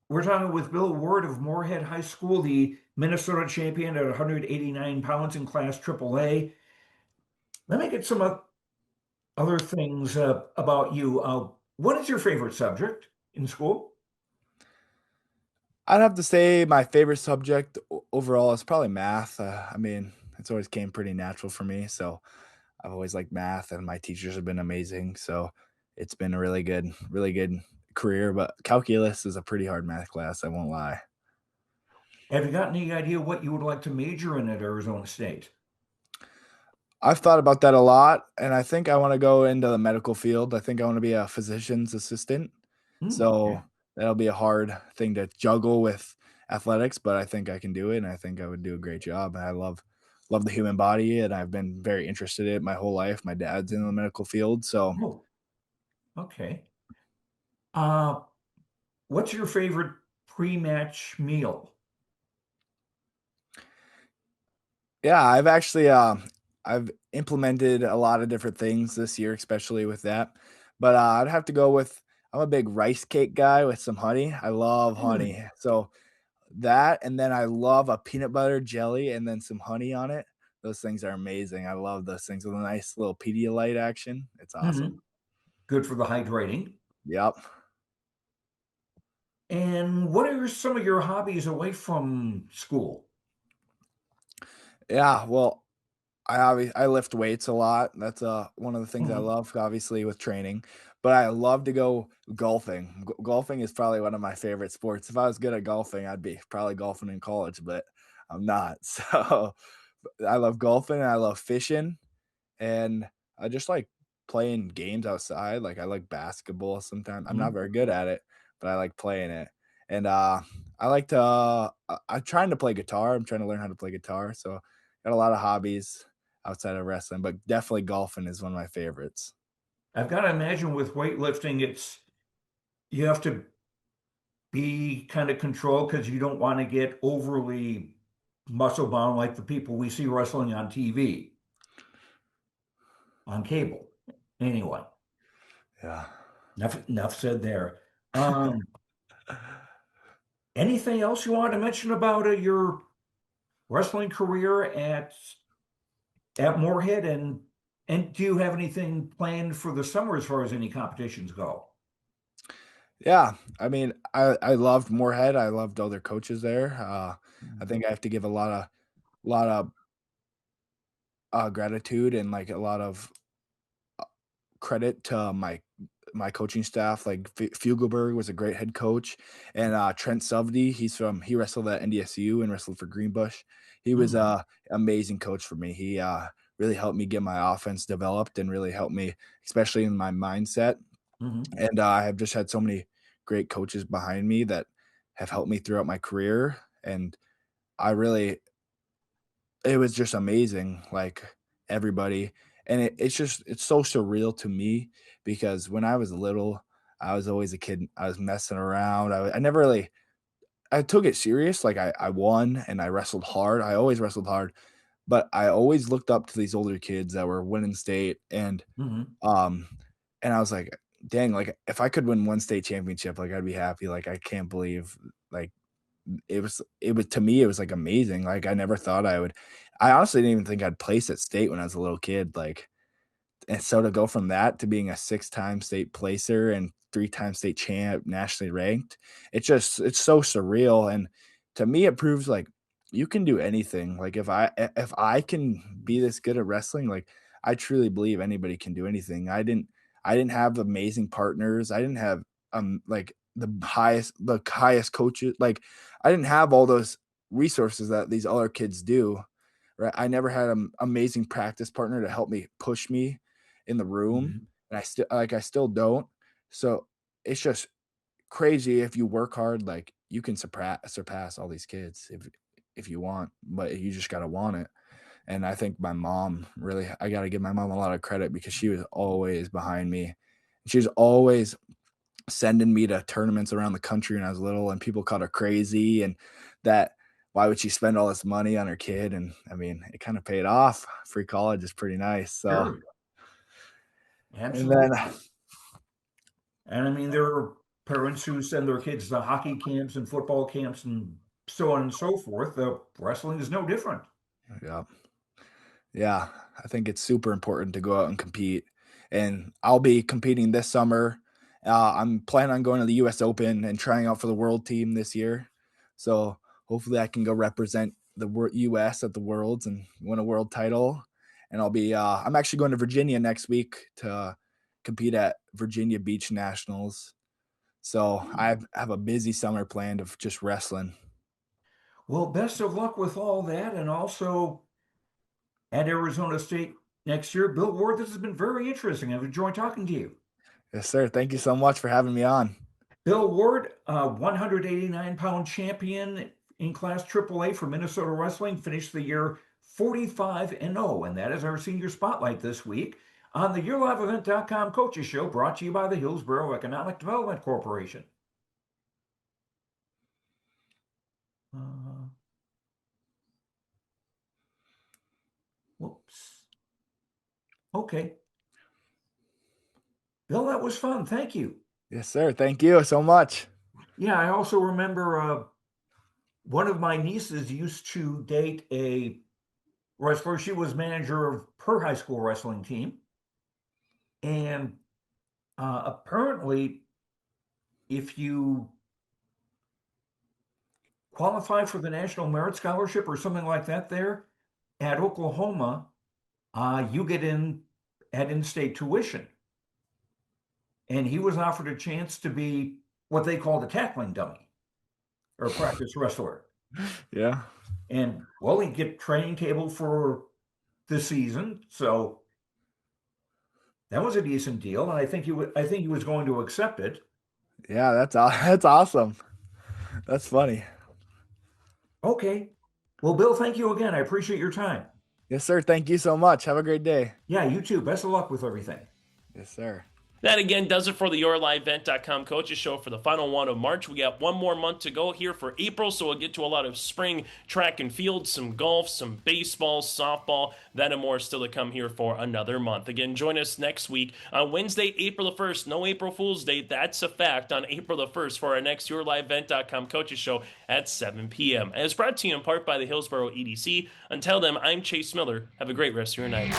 We're talking with Bill Ward of Moorhead High School, the Minnesota champion at 189 pounds in Class AAA. Let me get some other things about you. What is your favorite subject in school? I'd have to say my favorite subject overall is probably math. I mean, it's always came pretty natural for me, so I've always liked math, and my teachers have been amazing. So it's been a really good career. But calculus is a pretty hard math class, I won't lie. Have you got any idea what you would like to major in at Arizona State? I've thought about that a lot, and I think I want to go into the medical field. I think I want to be a physician's assistant. So that'll be a hard thing to juggle with athletics, but I think I can do it, and I think I would do a great job. And I love the human body, and I've been very interested in it my whole life. My dad's in the medical field, so Okay. What's your favorite pre-match meal? Yeah, I've actually I've implemented a lot of different things this year, especially with that. But I'd have to go with I'm a big rice cake guy with some honey. I love honey. So that, and then I love a peanut butter jelly and then some honey on it. Those things are amazing. I love those things with a nice little Pedialyte action. It's awesome. Good for the hydrating. Yep. And what are some of your hobbies away from school? Yeah, well, I lift weights a lot. That's one of the things I love, obviously, with training. But I love to go golfing. Golfing is probably one of my favorite sports. If I was good at golfing, I'd be probably golfing in college, but I'm not. So I love golfing and I love fishing, and I just like playing games outside. Like I like basketball sometimes. I'm not very good at it, but I like playing it. And I like to I'm trying to play guitar. I'm trying to learn how to play guitar. So got a lot of hobbies outside of wrestling, but definitely golfing is one of my favorites. I've got to imagine with weightlifting, you have to be kind of controlled because you don't want to get overly muscle bound like the people we see wrestling on TV, on cable. Anyway. Yeah. Enough said there. Anything else you want to mention about your wrestling career at Moorhead, and do you have anything planned for the summer as far as any competitions go? Yeah, I mean, I loved Moorhead. I loved all their coaches there. I think I have to give a lot of gratitude and like a lot of credit to my coaching staff. Like Fugelberg was a great head coach, and Trent Sovdy, he wrestled at NDSU and wrestled for Greenbush. He was a amazing coach for me. He really helped me get my offense developed and really helped me, especially in my mindset. And I have just had so many great coaches behind me that have helped me throughout my career. And it was just amazing, like everybody. And it's so surreal to me because when I was little, I was always a kid. I was messing around. I never really, I took it serious. Like I won and I wrestled hard. I always wrestled hard, but I always looked up to these older kids that were winning state. And I was like, dang, like if I could win one state championship, like I'd be happy. Like I can't believe like it was to me, it was like amazing. Like I never thought I honestly didn't even think I'd place at state when I was a little kid. Like, and so to go from that to being a 6-time state placer and 3-time state champ, nationally ranked, it's so surreal. And to me, it proves like you can do anything. Like if I can be this good at wrestling, like I truly believe anybody can do anything. I didn't have amazing partners. I didn't have like the highest coaches. Like I didn't have all those resources that these other kids do. right? I never had an amazing practice partner to help me push me in the room. And I still don't. So it's just crazy. If you work hard, like, you can surpass all these kids if you want, but you just got to want it. And I think my mom really, I got to give my mom a lot of credit because she was always behind me. She was always sending me to tournaments around the country when I was little, and people called her crazy and that why would she spend all this money on her kid? And I mean, it kind of paid off. Free college is pretty nice. So, Sure. Absolutely. And I mean, there are parents who send their kids to hockey camps and football camps and so on and so forth. Wrestling is no different. Yeah. Yeah. I think it's super important to go out and compete. And I'll be competing this summer. I'm planning on going to the U.S. Open and trying out for the world team this year. So hopefully I can go represent the U.S. at the Worlds and win a world title. And I'll be, I'm actually going to Virginia next week to compete at Virginia Beach Nationals. So I have a busy summer planned of just wrestling. Well, best of luck with all that. And also at Arizona State next year. Bill Ward, this has been very interesting. I've enjoyed talking to you. Yes, sir. Thank you so much for having me on. Bill Ward, 189-pound champion in Class AAA for Minnesota Wrestling, finished the year 45-0, and that is our senior spotlight this week on the YourLiveEvent.com Coaches Show, brought to you by the Hillsboro Economic Development Corporation. Whoops. Okay. Bill, that was fun. Thank you. Yes, sir. Thank you so much. Yeah, I also remember one of my nieces used to date a wrestler. She was manager of her high school wrestling team. And apparently, if you qualify for the National Merit Scholarship or something like that there at Oklahoma, you get in-state tuition. And he was offered a chance to be what they called a tackling dummy or practice wrestler. Yeah. And well, he'd get training table for the season. So that was a decent deal. And I think he was going to accept it. Yeah, that's awesome. That's funny. Okay. Well, Bill, thank you again. I appreciate your time. Yes, sir. Thank you so much. Have a great day. Yeah, you too. Best of luck with everything. Yes, sir. That again does it for the YourLiveEvent.com Coaches Show for the final one of March. We got one more month to go here for April, so we'll get to a lot of spring track and field, some golf, some baseball, softball, that and more still to come here for another month. Again, join us next week on Wednesday, April the 1st. No April Fool's Day, that's a fact, on April the 1st for our next YourLiveEvent.com Coaches Show at 7 p.m. And it's brought to you in part by the Hillsboro EDC. Until then, I'm Chase Miller. Have a great rest of your night.